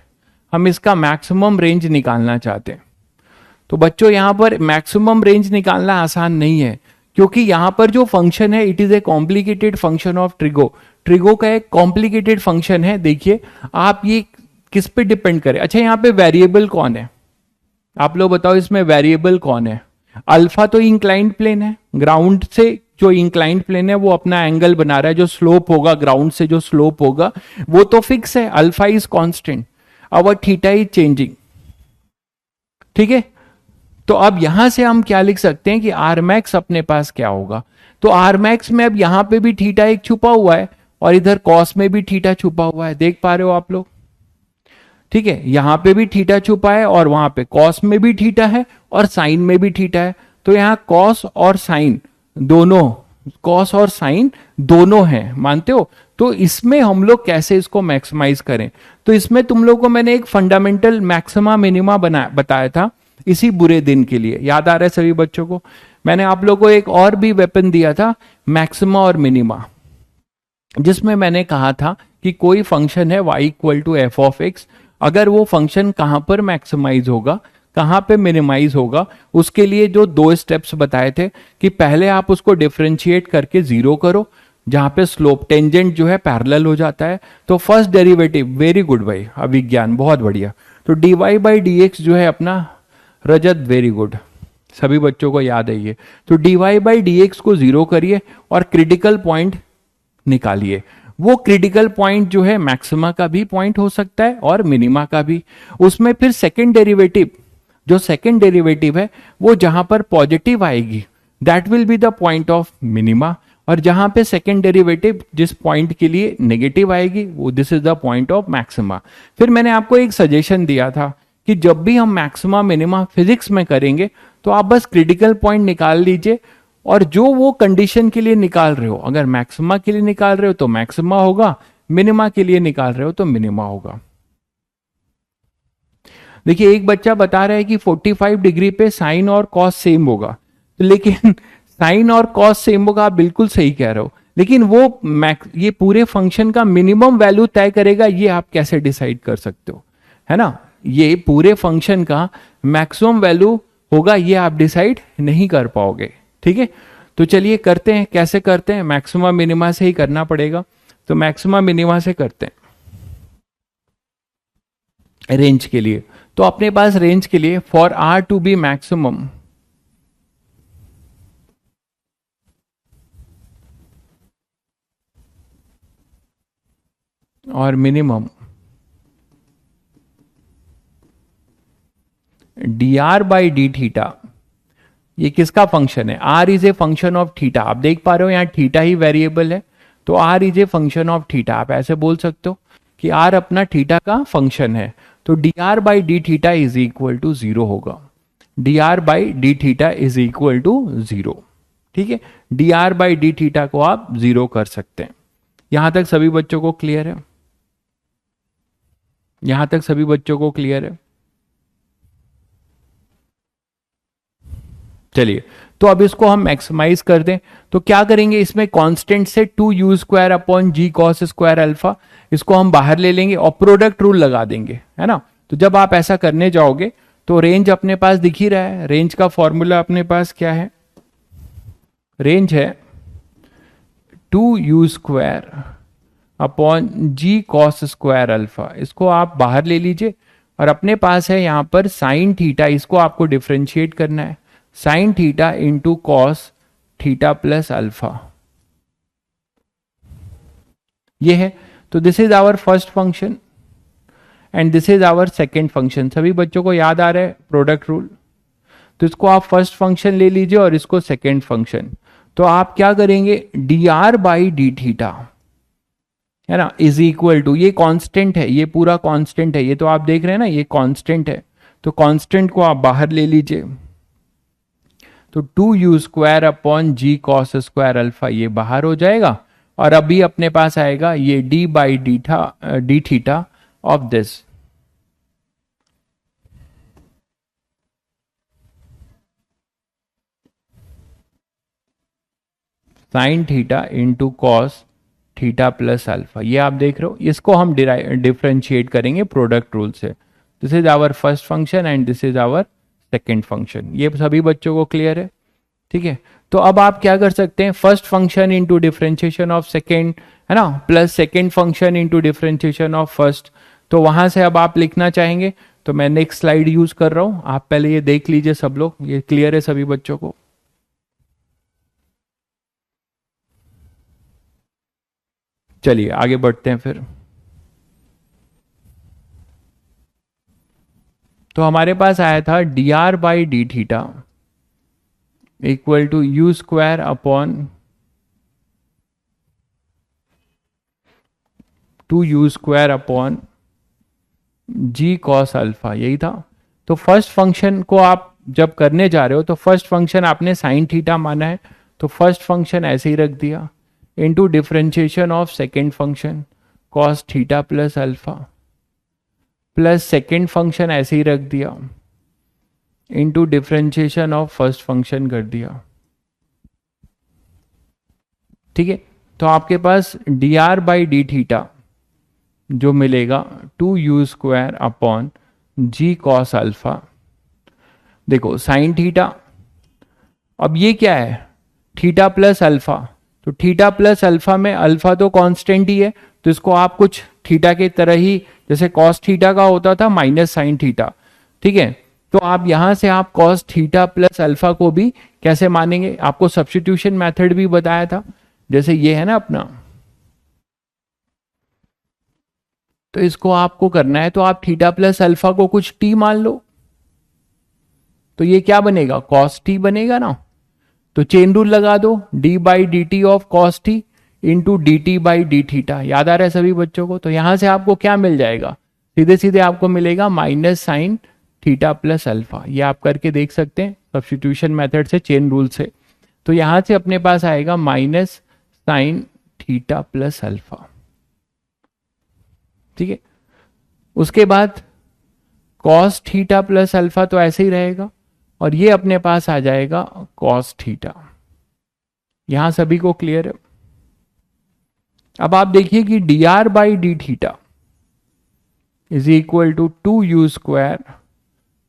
हम इसका मैक्सिमम रेंज निकालना चाहते हैं। तो बच्चों यहां पर मैक्सिमम रेंज निकालना आसान नहीं है, क्योंकि यहां पर जो फंक्शन है it is a complicated function of trigo. Trigo का एक कॉम्प्लिकेटेड फंक्शन है। देखिए आप ये किस पे डिपेंड करें। अच्छा, यहाँ पे वेरिएबल कौन है, आप लोग बताओ, इसमें वेरिएबल कौन है? अल्फा तो इंक्लाइंड प्लेन है, ग्राउंड से जो इंक्लाइंड प्लेन है वो अपना एंगल बना रहा है, जो स्लोप होगा ग्राउंड से, जो स्लोप होगा वो तो फिक्स है, alpha is constant, our theta is changing. ठीक है, तो अब यहां से हम क्या लिख सकते हैं कि आर मैक्स अपने पास क्या होगा। तो आर मैक्स में अब यहां पे भी थीटा एक छुपा हुआ है और इधर कॉस में भी थीटा छुपा हुआ है, देख पा रहे हो आप लोग? ठीक है, यहां पे भी थीटा छुपा है और वहां पे कॉस में भी थीटा है और साइन में भी थीटा है। तो यहां कॉस और साइन दोनों, कॉस और साइन दोनों हैं, मानते हो? तो इसमें हम लोग कैसे इसको मैक्सिमाइज करें? तो इसमें तुम लोग को मैंने एक फंडामेंटल मैक्सिमा मिनिमा बताया था इसी बुरे दिन के लिए, याद आ रहा है सभी बच्चों को? मैंने आप लोगों को एक और भी वेपन दिया था, मैक्सिमा और मिनिमा, जिसमें मैंने कहा था कि कोई फंक्शन है y equal to f of x, अगर वो फंक्शन कहां पर मैक्सिमाइज होगा, कहां पे मिनिमाइज होगा, उसके लिए जो 2 स्टेप्स बताए थे कि पहले आप उसको डिफरेंशिएट करके जीरो करो, जहां पे स्लोप टेंजेंट जो है पैरेलल हो जाता है। तो फर्स्ट डेरिवेटिव, वेरी गुड भाई, अभिज्ञान बहुत बढ़िया। तो dy बाई डी एक्स जो है अपना, रजत वेरी गुड, सभी बच्चों को याद है ये। तो dy बाई डी एक्स को जीरो करिए और क्रिटिकल पॉइंट निकालिए। वो क्रिटिकल पॉइंट जो है मैक्सिमा का भी पॉइंट हो सकता है और मिनिमा का भी। उसमें फिर सेकंड डेरिवेटिव, जो सेकंड डेरिवेटिव है वो जहां पर पॉजिटिव आएगी that will be the point of minima, और जहां पे सेकंड डेरिवेटिव जिस पॉइंट के लिए नेगेटिव आएगी वो this is the point of maxima. फिर मैंने आपको एक सजेशन दिया था कि जब भी हम मैक्सिमा मिनिमा फिजिक्स में करेंगे तो आप बस क्रिटिकल पॉइंट निकाल लीजिए, और जो वो कंडीशन के लिए निकाल रहे हो, अगर मैक्सिमा के लिए निकाल रहे हो तो मैक्सिमा होगा, मिनिमा के लिए निकाल रहे हो तो मिनिमा होगा। देखिए एक बच्चा बता रहा है कि 45 डिग्री पे साइन और कॉस सेम होगा, लेकिन साइन और कॉस सेम होगा, आप बिल्कुल सही कह रहे हो, लेकिन वो ये पूरे फंक्शन का मिनिमम वैल्यू तय करेगा, ये आप कैसे डिसाइड कर सकते हो, है ना? ये पूरे फंक्शन का मैक्सिमम वैल्यू होगा, ये आप डिसाइड नहीं कर पाओगे। ठीक है, तो चलिए करते हैं, कैसे करते हैं? मैक्सिमा मिनिमा से ही करना पड़ेगा। तो मैक्सिमा मिनिमा से करते हैं रेंज के लिए। तो अपने पास रेंज के लिए for r to be maximum, और minimum d r by d theta, ये किसका फंक्शन है? R is a function of theta. आप देख पा रहे हो यहाँ थीटा ही वेरिएबल है, तो r is a function of theta. आप ऐसे बोल सकते हो कि आर अपना थीटा का फंक्शन है, तो d r by d theta is equal to 0 होगा। D r by d theta is equal to 0। ठीक है, d r by d theta को आप 0 कर सकते हैं। यहां तक सभी बच्चों को क्लियर है? यहां तक सभी बच्चों को क्लियर है? चलिए, तो अब इसको हम मैक्सिमाइज कर दें तो क्या करेंगे, इसमें कांस्टेंट से 2u square upon g cos square alpha, इसको हम बाहर ले लेंगे और प्रोडक्ट रूल लगा देंगे, है ना? तो जब आप ऐसा करने जाओगे तो रेंज अपने पास दिख ही रहा है। रेंज का फॉर्मूला अपने पास क्या है? रेंज है 2u square upon g cos square alpha, इसको आप बाहर ले लीजिए और अपने पास है यहां पर साइन थीटा, इसको आपको डिफ्रेंशिएट करना है, sine theta into cos theta plus alpha, ये है। तो this is our first function and this is our second function. सभी बच्चों को याद आ रहा है प्रोडक्ट रूल? तो इसको आप फर्स्ट फंक्शन ले लीजिए और इसको सेकेंड फंक्शन। तो आप क्या करेंगे, D r by d theta, है ना, इज इक्वल टू, ये कांस्टेंट है, ये पूरा कांस्टेंट है, ये तो आप देख रहे हैं ना, ये कांस्टेंट है, तो कांस्टेंट को आप बाहर ले लीजिए। तो 2u² upon g cos square alpha ये बाहर हो जाएगा, और अभी अपने पास आएगा ये d theta of this. Sine theta into cos theta plus alpha, ये आप देख रहे हो, इसको हम डिफ्रेंशिएट करेंगे प्रोडक्ट रूल से। This is our first function and this is our second function. ये सभी बच्चों को क्लियर है? ठीक है, तो अब आप क्या कर सकते हैं, first function into differentiation of second, है ना, plus second function into differentiation of first. तो वहां से अब आप लिखना चाहेंगे, तो मैं नेक्स्ट स्लाइड यूज कर रहा हूं, आप पहले ये देख लीजिए सब लोग, ये क्लियर है सभी बच्चों को? चलिए आगे बढ़ते हैं फिर। तो हमारे पास आया था dr/d theta equal to u² upon 2u² upon g cos alpha, यही था। तो फर्स्ट फंक्शन को आप जब करने जा रहे हो तो फर्स्ट फंक्शन आपने साइन थीटा माना है, तो फर्स्ट फंक्शन ऐसे ही रख दिया, into differentiation of second function cos theta plus alpha, plus second function ऐसे ही रख दिया, into differentiation of first function कर दिया। ठीक है, तो आपके पास dr/d थीटा जो मिलेगा 2u² upon g cos alpha. देखो साइन थीटा, अब ये क्या है, थीटा प्लस अल्फा, तो थीटा प्लस अल्फा में अल्फा तो कांस्टेंट ही है, तो इसको आप कुछ थीटा के तरह ही, जैसे कॉस थीटा का होता था माइनस साइन थीटा, ठीक है, तो आप यहां से आप कॉस थीटा प्लस अल्फा को भी कैसे मानेंगे, आपको सब्स्टिट्यूशन मेथड भी बताया था, जैसे ये है ना अपना, तो इसको आपको करना है, तो आप थीटा प्लस अल्फा को कुछ टी मान लो, तो ये क्या बनेगा, कॉस टी बनेगा ना। तो चेन रूल लगा दो, d/dt of cos T into dt/d theta, याद आ रहा है सभी बच्चों को? तो यहां से आपको क्या मिल जाएगा, सीधे सीधे आपको मिलेगा minus sine theta plus alpha, ये आप करके देख सकते हैं सब्स्टिट्यूशन मेथड से, चेन रूल से। तो यहां से अपने पास आएगा minus sine theta plus alpha. ठीक है, उसके बाद कॉस थीटा प्लस अल्फा तो ऐसे ही रहेगा, और ये अपने पास आ जाएगा कॉस थीटा। यहां सभी को क्लियर है? अब आप देखिए कि dr/d theta is equal to 2u²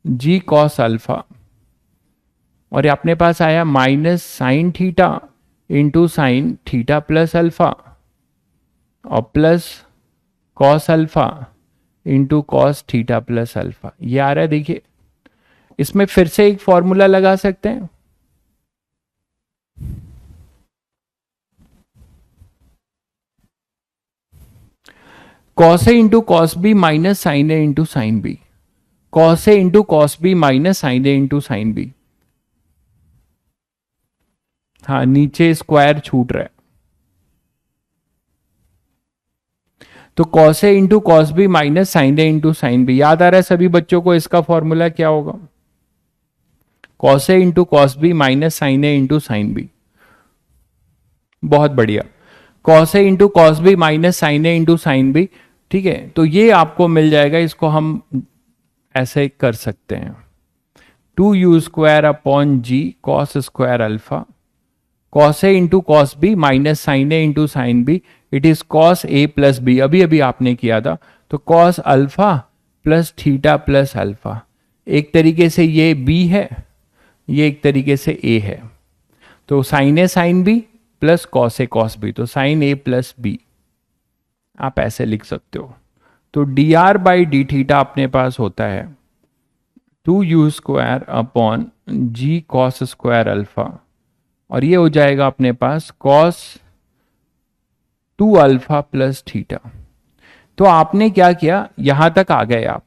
g cos alpha, और अपने पास आया minus sine theta into sine theta plus alpha, और plus cos alpha into cos theta plus alpha, ये आ रहा है। देखिए इसमें फिर से एक फॉर्मूला लगा सकते हैं, cos a into cos b minus sine A into sine b, cos a into cos b minus sine A into sine b. हाँ, नीचे स्क्वायर छूट रहा है, तो cos a into cos b minus sine A into sine b, याद आ रहा है सभी बच्चों को इसका फॉर्मूला क्या होगा, cos a into cos b minus sine A into sine b. बहुत बढ़िया, cos a into cos b minus sine A into sine b. ठीक है, तो ये आपको मिल जाएगा, इसको हम ऐसे कर सकते हैं, 2u² upon g cos square alpha, cos a into cos b minus sine A into sine b, it is cos a plus b, अभी अभी आपने किया था, तो cos alpha plus theta plus alpha. एक तरीके से ये बी है, ये एक तरीके से ए है, तो sign A sine B plus cos A cos B, तो साइन ए प्लस बी आप ऐसे लिख सकते हो। तो dr/d थीटा अपने पास होता है 2u² upon g cos square alpha, और ये हो जाएगा अपने पास कॉस 2 अल्फा प्लस थीटा। तो आपने क्या किया, यहां तक आ गए आप,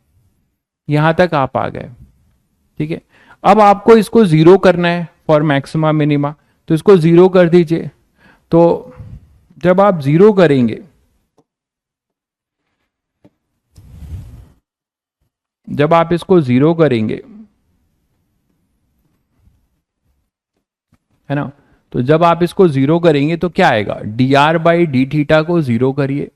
यहां तक आप आ गए। ठीक है, अब आपको इसको जीरो करना है फॉर मैक्सिमा मिनिमा, तो इसको जीरो कर दीजिए। तो जब आप जीरो करेंगे, जब आप इसको जीरो करेंगे है ना। तो जब आप इसको जीरो करेंगे तो क्या आएगा, D r by d theta को जीरो करिए,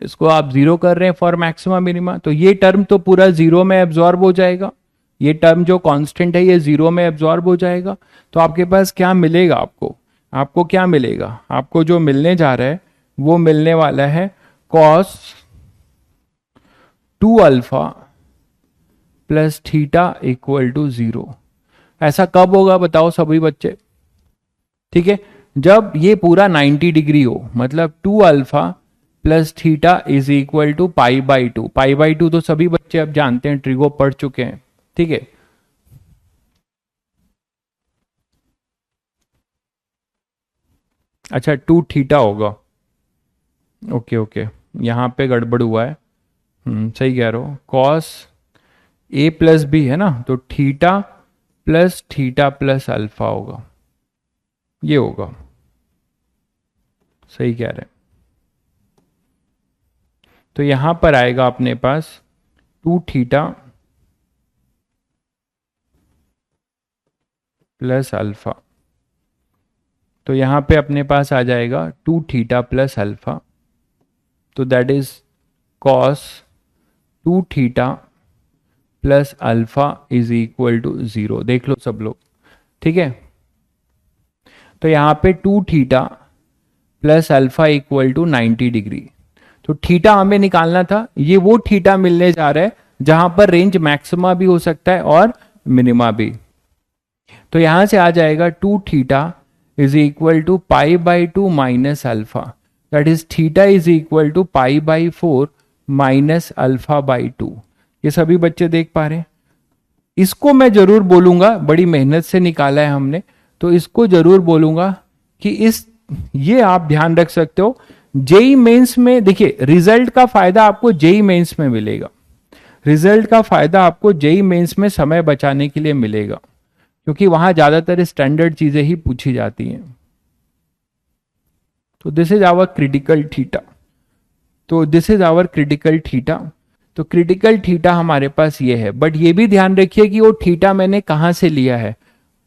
इसको आप जीरो कर रहे हैं फॉर मैक्सिमा मिनिमा, तो ये टर्म तो पूरा जीरो में एब्जॉर्ब हो जाएगा, ये टर्म जो कांस्टेंट है ये जीरो में एब्जॉर्ब हो जाएगा। तो आपके पास क्या मिलेगा, आपको क्या मिलेगा, आपको जो मिलने जा रहा है वो मिलने वाला है cos 2 alpha plus theta equal to zero. ऐसा कब होगा बताओ सभी बच्चे, ठीक है, जब ये पूरा 90 डिग्री हो, मतलब 2 alpha plus theta is equal to pi by two. Pi by two तो सभी बच्चे अब जानते हैं, ट्रिगो पढ़ चुके हैं, ठीक है। अच्छा 2 थीटा होगा, ओके ओके, यहां पे गड़बड़ हुआ है, सही कह रहे हो, कॉस ए प्लस बी है ना, तो थीटा प्लस अल्फा होगा, ये होगा, सही कह रहे हैं। तो यहां पर आएगा अपने पास 2 थीटा प्लस अल्फा, तो यहां पे अपने पास आ जाएगा 2 थीटा प्लस अल्फा, तो that is cos 2 theta plus alpha is equal to zero. देख लो सब लोग, ठीक है। तो यहां पे 2 theta plus alpha equal to 90 degree, तो थीटा हमें निकालना था, ये वो थीटा मिलने जा रहा है जहां पर रेंज मैक्सिमा भी हो सकता है और मिनिमा भी। तो यहां से आ जाएगा 2 theta is equal to pi by two minus alpha, that is theta is equal to pi by 4 minus alpha by 2। ये सभी बच्चे देख पा रहे हैं, इसको मैं जरूर बोलूंगा, बड़ी मेहनत से निकाला है हमने, तो इसको जरूर बोलूंगा कि ये आप ध्यान रख सकते हो, जेई मेंस में देखिए रिजल्ट का फायदा आपको जेई मेंस में मिलेगा, रिजल्ट का फायदा आपको जेई मेंस में समय बचाने के लिए मिलेगा, क्योंकि वहां ज्यादातर स्टैंडर्ड चीजें ही पूछी जाती हैं। तो this is our critical theta, तो क्रिटिकल थीटा हमारे पास ये है, बट ये भी ध्यान रखिए कि वो थीटा मैंने कहां से लिया है,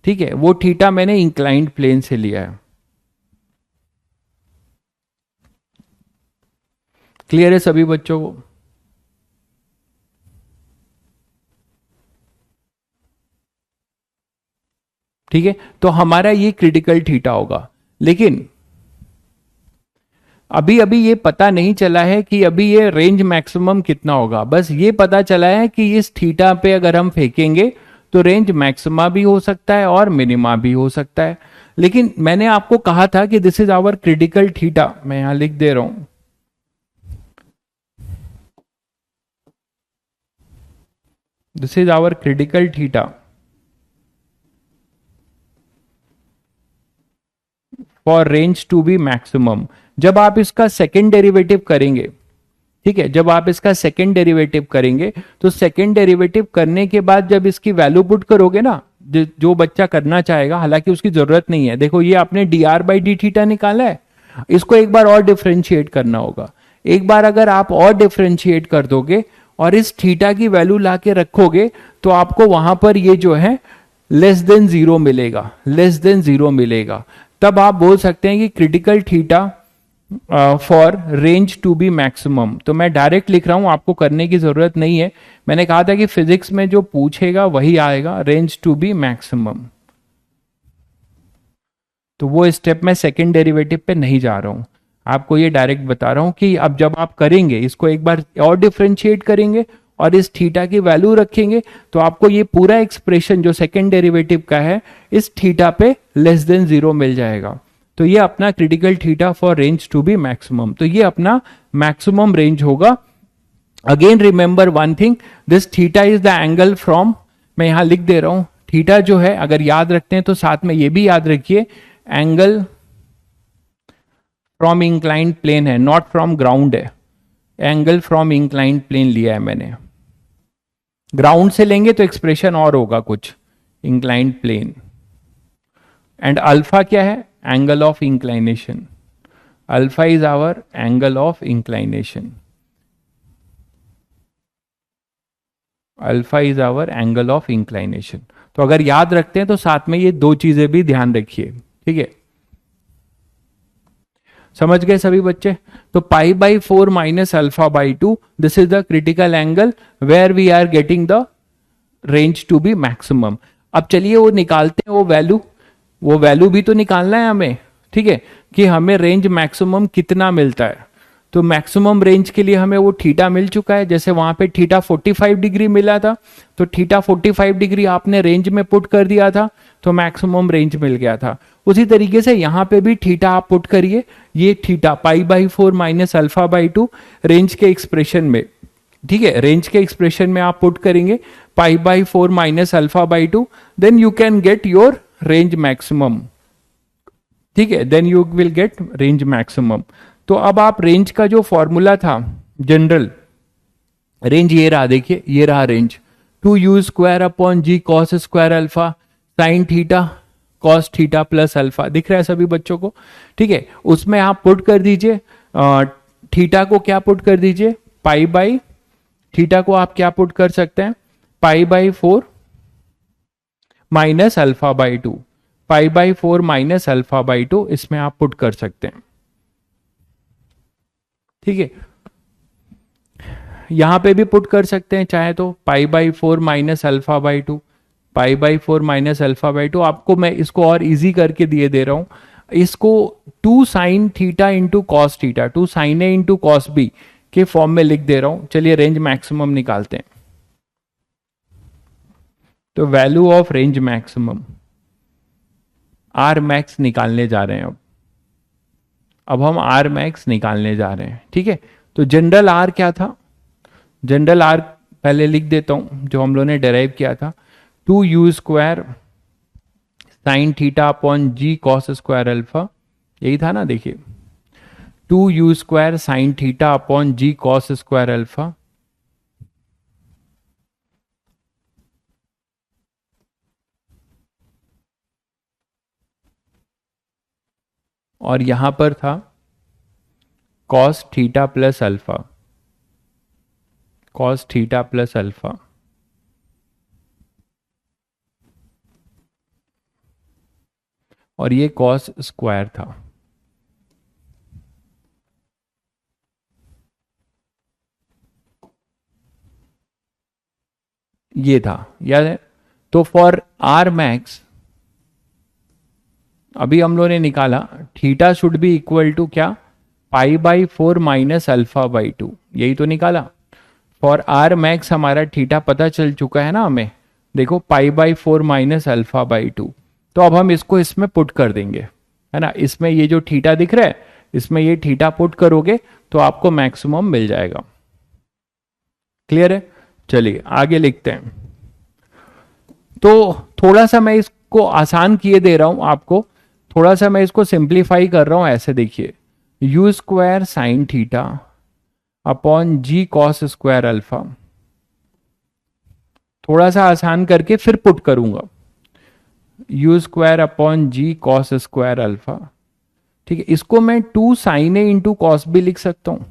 ठीक है, वो थीटा मैंने इंक्लाइंड प्लेन से लिया है। क्लियर है सभी बच्चों को? ठीक है, तो हमारा ये क्रिटिकल थीटा होगा, लेकिन अभी अभी ये पता नहीं चला है कि अभी ये रेंज मैक्सिमम कितना होगा, बस ये पता चला है कि इस थीटा पे अगर हम फेंकेंगे तो रेंज मैक्सिमा भी हो सकता है और मिनिमा भी हो सकता है। लेकिन मैंने आपको कहा था कि this is our critical theta, मैं यहां लिख दे रहा हूं, this is our critical theta for range to be maximum. जब आप इसका सेकेंड डेरिवेटिव करेंगे, ठीक है, जब आप इसका सेकेंड डेरिवेटिव करेंगे तो सेकेंड डेरिवेटिव करने के बाद जब इसकी वैल्यू पुट करोगे ना, जो बच्चा करना चाहेगा, हालांकि उसकी जरूरत नहीं है, देखो ये आपने D r by d theta निकाला है, इसको एक बार और डिफ्रेंशिएट करना होगा। एक बार अगर आप और डिफ्रेंशिएट कर दोगे और इस थीटा की वैल्यू ला के रखोगे तो आपको वहां पर ये जो है लेस देन जीरो मिलेगा, लेस देन जीरो मिलेगा, तब आप बोल सकते हैं कि critical theta for range to be maximum. तो मैं डायरेक्ट लिख रहा हूं, आपको करने की जरूरत नहीं है, मैंने कहा था कि फिजिक्स में जो पूछेगा वही आएगा, रेंज टू बी मैक्सिमम। तो वो स्टेप मैं सेकेंड डेरिवेटिव पे नहीं जा रहा हूं, आपको ये डायरेक्ट बता रहा हूं कि अब जब आप करेंगे इसको एक बार और डिफ्रेंशिएट करेंगे और इस थीटा की वैल्यू रखेंगे तो आपको ये पूरा एक्सप्रेशन जो सेकेंड डेरिवेटिव का है इस थीटा पे लेस देन जीरो मिल जाएगा। तो ये अपना critical theta for range to be maximum, तो ये अपना मैक्सिमम रेंज होगा। Again remember one thing, this theta is the angle from, मैं यहां लिख दे रहा हूं, थीटा जो है अगर याद रखते हैं तो साथ में ये भी याद रखिए, एंगल फ्रॉम इंक्लाइंड प्लेन है, नॉट फ्रॉम ग्राउंड है, एंगल फ्रॉम इंक्लाइंड प्लेन लिया है मैंने, ग्राउंड से लेंगे तो एक्सप्रेशन और होगा कुछ, इंक्लाइंड प्लेन। एंड अल्फा क्या है, angle of inclination, alpha is hour angle of inclination, alpha is hour angle of inclination. तो अगर याद रखते हैं तो साथ में ये दो चीजें भी ध्यान रखिए, ठीक है। समझ गए सभी बच्चे? तो pi by 4 minus alpha by 2, this is the critical angle where we are getting the range to be maximum. अब चलिए वो निकालते हैं वो वैल्यू भी तो निकालना है हमें, ठीक है, कि हमें रेंज मैक्सिमम कितना मिलता है। तो मैक्सिमम रेंज के लिए हमें वो थीटा मिल चुका है, जैसे वहां पे थीटा 45 डिग्री मिला था, तो थीटा 45 डिग्री आपने रेंज में पुट कर दिया था, तो मैक्सिमम रेंज मिल गया था। उसी तरीके से यहाँ पे भी थीटा आप पुट करिए, ये theta pi by 4 minus alpha by 2 range के एक्सप्रेशन में, ठीक है, रेंज के एक्सप्रेशन में आप पुट करेंगे pi by 4 minus alpha by 2, then you can get your range maximum, ठीक है, then you will get range maximum. तो अब आप रेंज का जो फॉर्मूला था जनरल रेंज, ये रहा, देखिए ये रहा range, 2u square upon g cos square alpha sine theta cos theta plus alpha, दिख रहा है सभी बच्चों को, ठीक है। उसमें आप पुट कर दीजिए थीटा को, क्या पुट कर दीजिए, पाई बाई, थीटा को आप क्या पुट कर सकते हैं, पाई by 4 minus alpha by 2, pi by 4 minus alpha by 2 इसमें आप पुट कर सकते हैं, ठीक है। यहां पे भी पुट कर सकते हैं चाहे तो, pi by 4 minus alpha by 2, pi by 4 minus alpha by 2, आपको मैं इसको और इजी करके दिए दे रहा हूं, इसको 2 sine theta into cos theta, 2 sine ए इंटू कॉस बी के फॉर्म में लिख दे रहा हूं। चलिए रेंज मैक्सिमम निकालते हैं। तो value of range maximum R max निकालने जा रहे हैं। अब हम आर मैक्स निकालने जा रहे हैं, ठीक है। तो जनरल आर क्या था, जनरल आर पहले लिख देता हूं जो हम लोगों ने डेराइव किया था, 2u square sine theta upon g cos square alpha, यही था ना, देखिए 2u square sine theta upon g cos square alpha, और यहां पर था cos theta plus alpha, cos theta plus alpha, और ये कॉस स्क्वायर था। ये था, याद है? तो फॉर आर मैक्स अभी हम लोगों ने निकाला theta should be equal to क्या, pi by 4 minus alpha by 2, यही तो निकाला। फॉर आर मैक्स हमारा थीटा पता चल चुका है ना हमें, देखो pi by 4 minus alpha by 2। तो अब हम इसको इसमें पुट कर देंगे, है ना, इसमें ये जो थीटा दिख रहा है इसमें ये थीटा पुट करोगे तो आपको मैक्सिमम मिल जाएगा। क्लियर है? चलिए आगे लिखते हैं। तो थोड़ा सा मैं इसको आसान किए दे रहा हूं आपको, थोड़ा सा मैं इसको सिंप्लीफाई कर रहा हूं, ऐसे देखिए u square sine theta upon g cos square alpha, थोड़ा सा आसान करके फिर पुट करूंगा, u square upon g cos square alpha, ठीक है। इसको मैं 2 साइन ए इंटू कॉस भी लिख सकता हूं।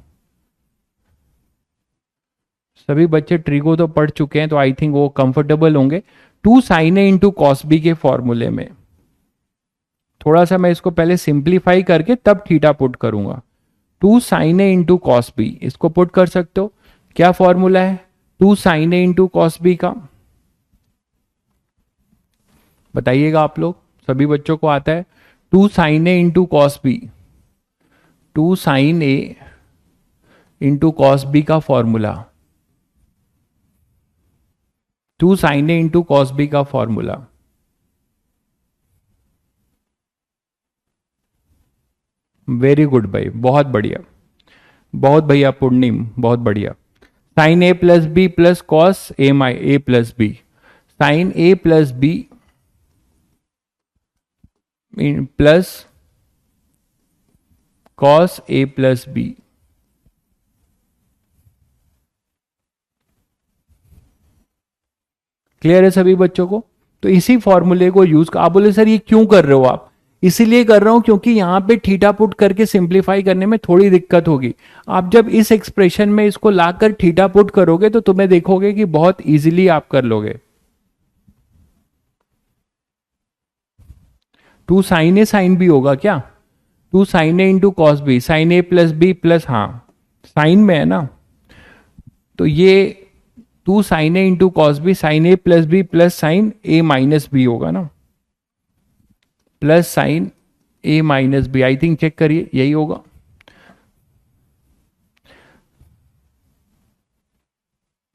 सभी बच्चे ट्रिगो तो पढ़ चुके हैं तो आई थिंक वो कंफर्टेबल होंगे 2 साइन ए इंटू कॉस बी के फॉर्मूले में। थोड़ा सा मैं इसको पहले सिंप्लीफाई करके तब थीटा पुट करूंगा, 2 साइन ए इंटू कॉस बी, इसको पुट कर सकते हो। क्या फॉर्मूला है 2 साइन ए इंटू कॉस बी का, बताइएगा आप लोग, सभी बच्चों को आता है? 2 साइन ए इंटू कॉस बी, 2 साइन ए इंटू कॉस बी का फॉर्मूला, 2 साइन ए इंटू कॉस बी का फॉर्मूला, वेरी गुड भाई, बहुत बढ़िया, बहुत भैया पूर्णिम, बहुत बढ़िया। Sign A plus B plus cos A my A plus B, sine A plus B plus cos a plus B, clear है सभी बच्चों को? तो इसी फॉर्मूले को यूज कर, आप बोले सर ये क्यों कर रहे हो आप? इसीलिए कर रहा हूं क्योंकि यहां पे थीटा पुट करके सिंप्लीफाई करने में थोड़ी दिक्कत होगी। आप जब इस एक्सप्रेशन में इसको लाकर थीटा पुट करोगे तो तुम्हें देखोगे कि बहुत इजीली आप कर लोगे। Two sine A sine B होगा क्या? Two sine A into cos B, sine A plus B plus, हाँ साइन में है ना, तो ये two sine A into cos B, sine A plus B plus sine A minus B होगा ना, plus sine A minus B, I think check करिए यही होगा।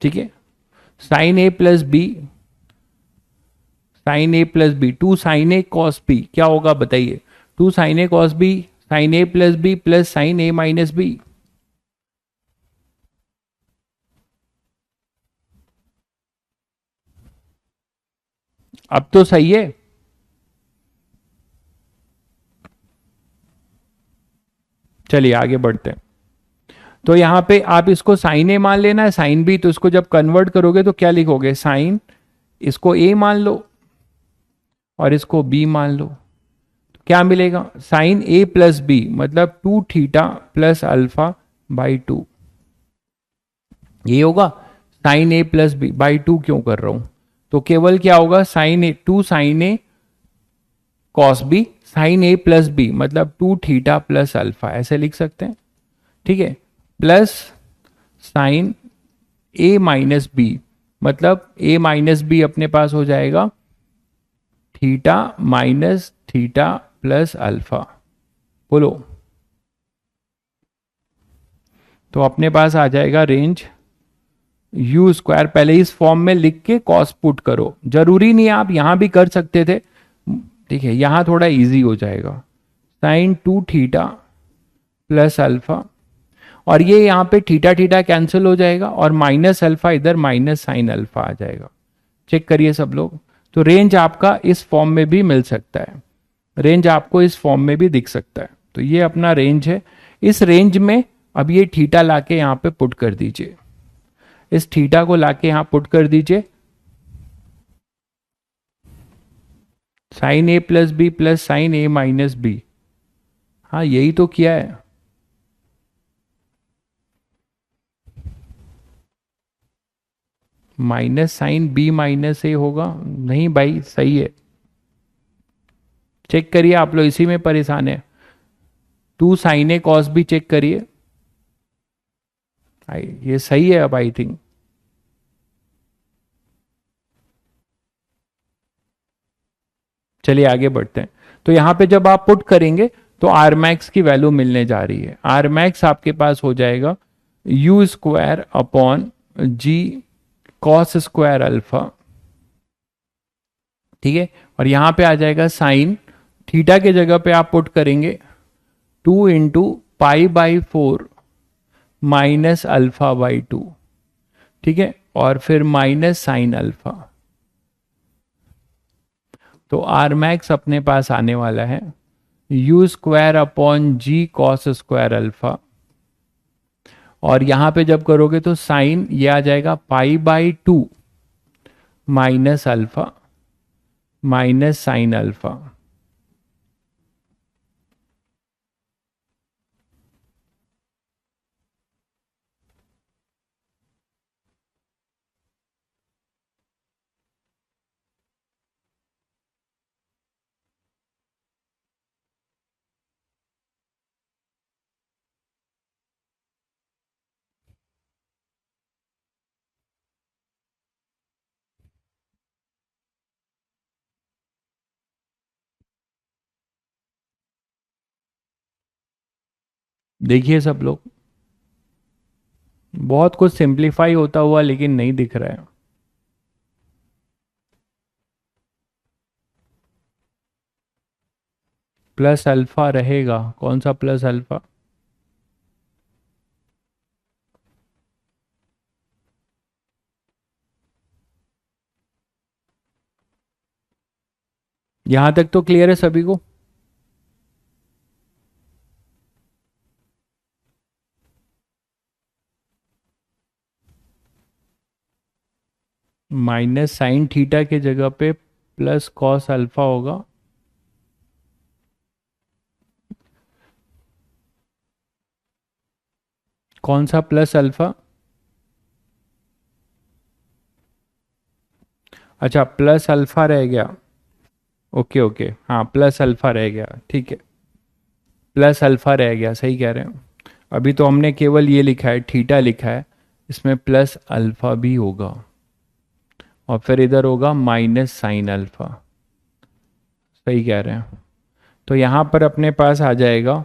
ठीक है, sine A plus B, sine A plus B, two sine A cos B क्या होगा बताइए? Two sine A cos B, sine A plus B plus sine A minus B. अब तो सही है। चलिए आगे बढ़ते हैं। तो यहां पे आप इसको साइन ए मान लेना है, साइन बी, तो इसको जब कन्वर्ट करोगे तो क्या लिखोगे? साइन, इसको ए मान लो और इसको बी मान लो, तो क्या मिलेगा? साइन ए प्लस बी मतलब two theta plus alpha by two, ये होगा। Sine A plus B by two क्यों कर रहा हूं? तो केवल क्या होगा? Sine A, two sine A cos B, sine A plus B मतलब टू थीटा प्लस अल्फा, ऐसे लिख सकते हैं। ठीक है, plus sine A minus B मतलब ए माइनस बी अपने पास हो जाएगा theta minus theta plus alpha. बोलो, तो अपने पास आ जाएगा रेंज यू स्क्वायर, पहले इस फॉर्म में लिख के कॉस पुट करो, जरूरी नहीं है आप यहां भी कर सकते थे। ठीक है, यहां थोड़ा इजी हो जाएगा, sign to theta plus alpha, और ये यहाँ पे थीटा थीटा कैंसिल हो जाएगा और माइनस अल्फा इधर माइनस साइन अल्फा आ जाएगा। चेक करिए सब लोग, तो रेंज आपका इस फॉर्म में भी मिल सकता है, रेंज आपको इस फॉर्म में भी दिख सकता है। तो ये अपना रेंज है। इस रेंज में अब ये थीटा लाके यहाँ पे पुट कर दीजिए, इस थीटा को लाके यहाँ पुट कर दीजिए, sign A plus B plus sine A minus B, हाँ यही तो किया है। माइनस साइन बी माइनस ए होगा, नहीं भाई सही है, चेक करिए आप लोग, इसी में परेशान है। टू साइन ए कॉस भी चेक करिए, ये सही है अब आई थिंक। चलिए आगे बढ़ते हैं। तो यहां पे जब आप पुट करेंगे तो आर मैक्स की वैल्यू मिलने जा रही है। आर मैक्स आपके पास हो जाएगा u square upon g cos square alpha. ठीक है, और यहां पे आ जाएगा साइन, थीटा के जगह पे आप पुट करेंगे two into pi by four minus alpha by two. ठीक है, और फिर माइनस साइन अल्फा। तो आर मैक्स अपने पास आने वाला है u square upon g cos square alpha, और यहां पे जब करोगे तो साइन ये आ जाएगा पाई by two minus alpha minus sine alpha. देखिए सब लोग, बहुत कुछ सिंप्लीफाई होता हुआ लेकिन नहीं दिख रहा है। प्लस अल्फा रहेगा, कौन सा प्लस अल्फा? यहां तक तो क्लियर है सभी को? माइनस साइन थीटा के जगह पे प्लस कॉस अल्फा होगा। कौन सा प्लस अल्फा? अच्छा प्लस अल्फा रह गया, ओके ओके, हाँ प्लस अल्फा रह गया, ठीक है, प्लस अल्फा रह गया, सही कह रहे हैं। अभी तो हमने केवल ये लिखा है, थीटा लिखा है, इसमें प्लस अल्फा भी होगा, और फिर इधर होगा माइनस साइन अल्फा, सही कह रहे हैं। तो यहाँ पर अपने पास आ जाएगा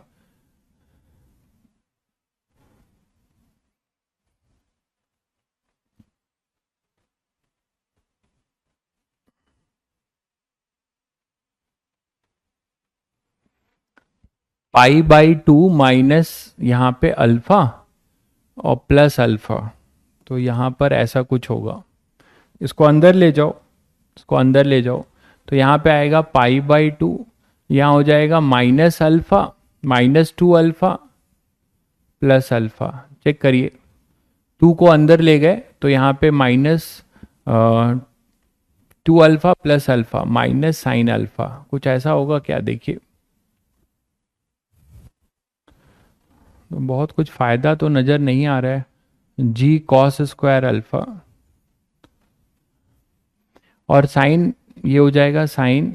पाई बाई टू माइनस यहाँ पे अल्फा और प्लस अल्फा, तो यहाँ पर ऐसा कुछ होगा। इसको अंदर ले जाओ, इसको अंदर ले जाओ, तो यहाँ पे आएगा पाई बाई टू, यहाँ हो जाएगा minus alpha, minus two alpha plus alpha. Check करिए, टू को अंदर ले गए तो यहाँ पे minus two alpha plus alpha minus sine alpha, कुछ ऐसा होगा क्या, देखिए। तो बहुत कुछ फायदा तो नजर नहीं आ रहा है, जी कॉस स्क्वायर अल्फा, और साइन ये हो जाएगा sine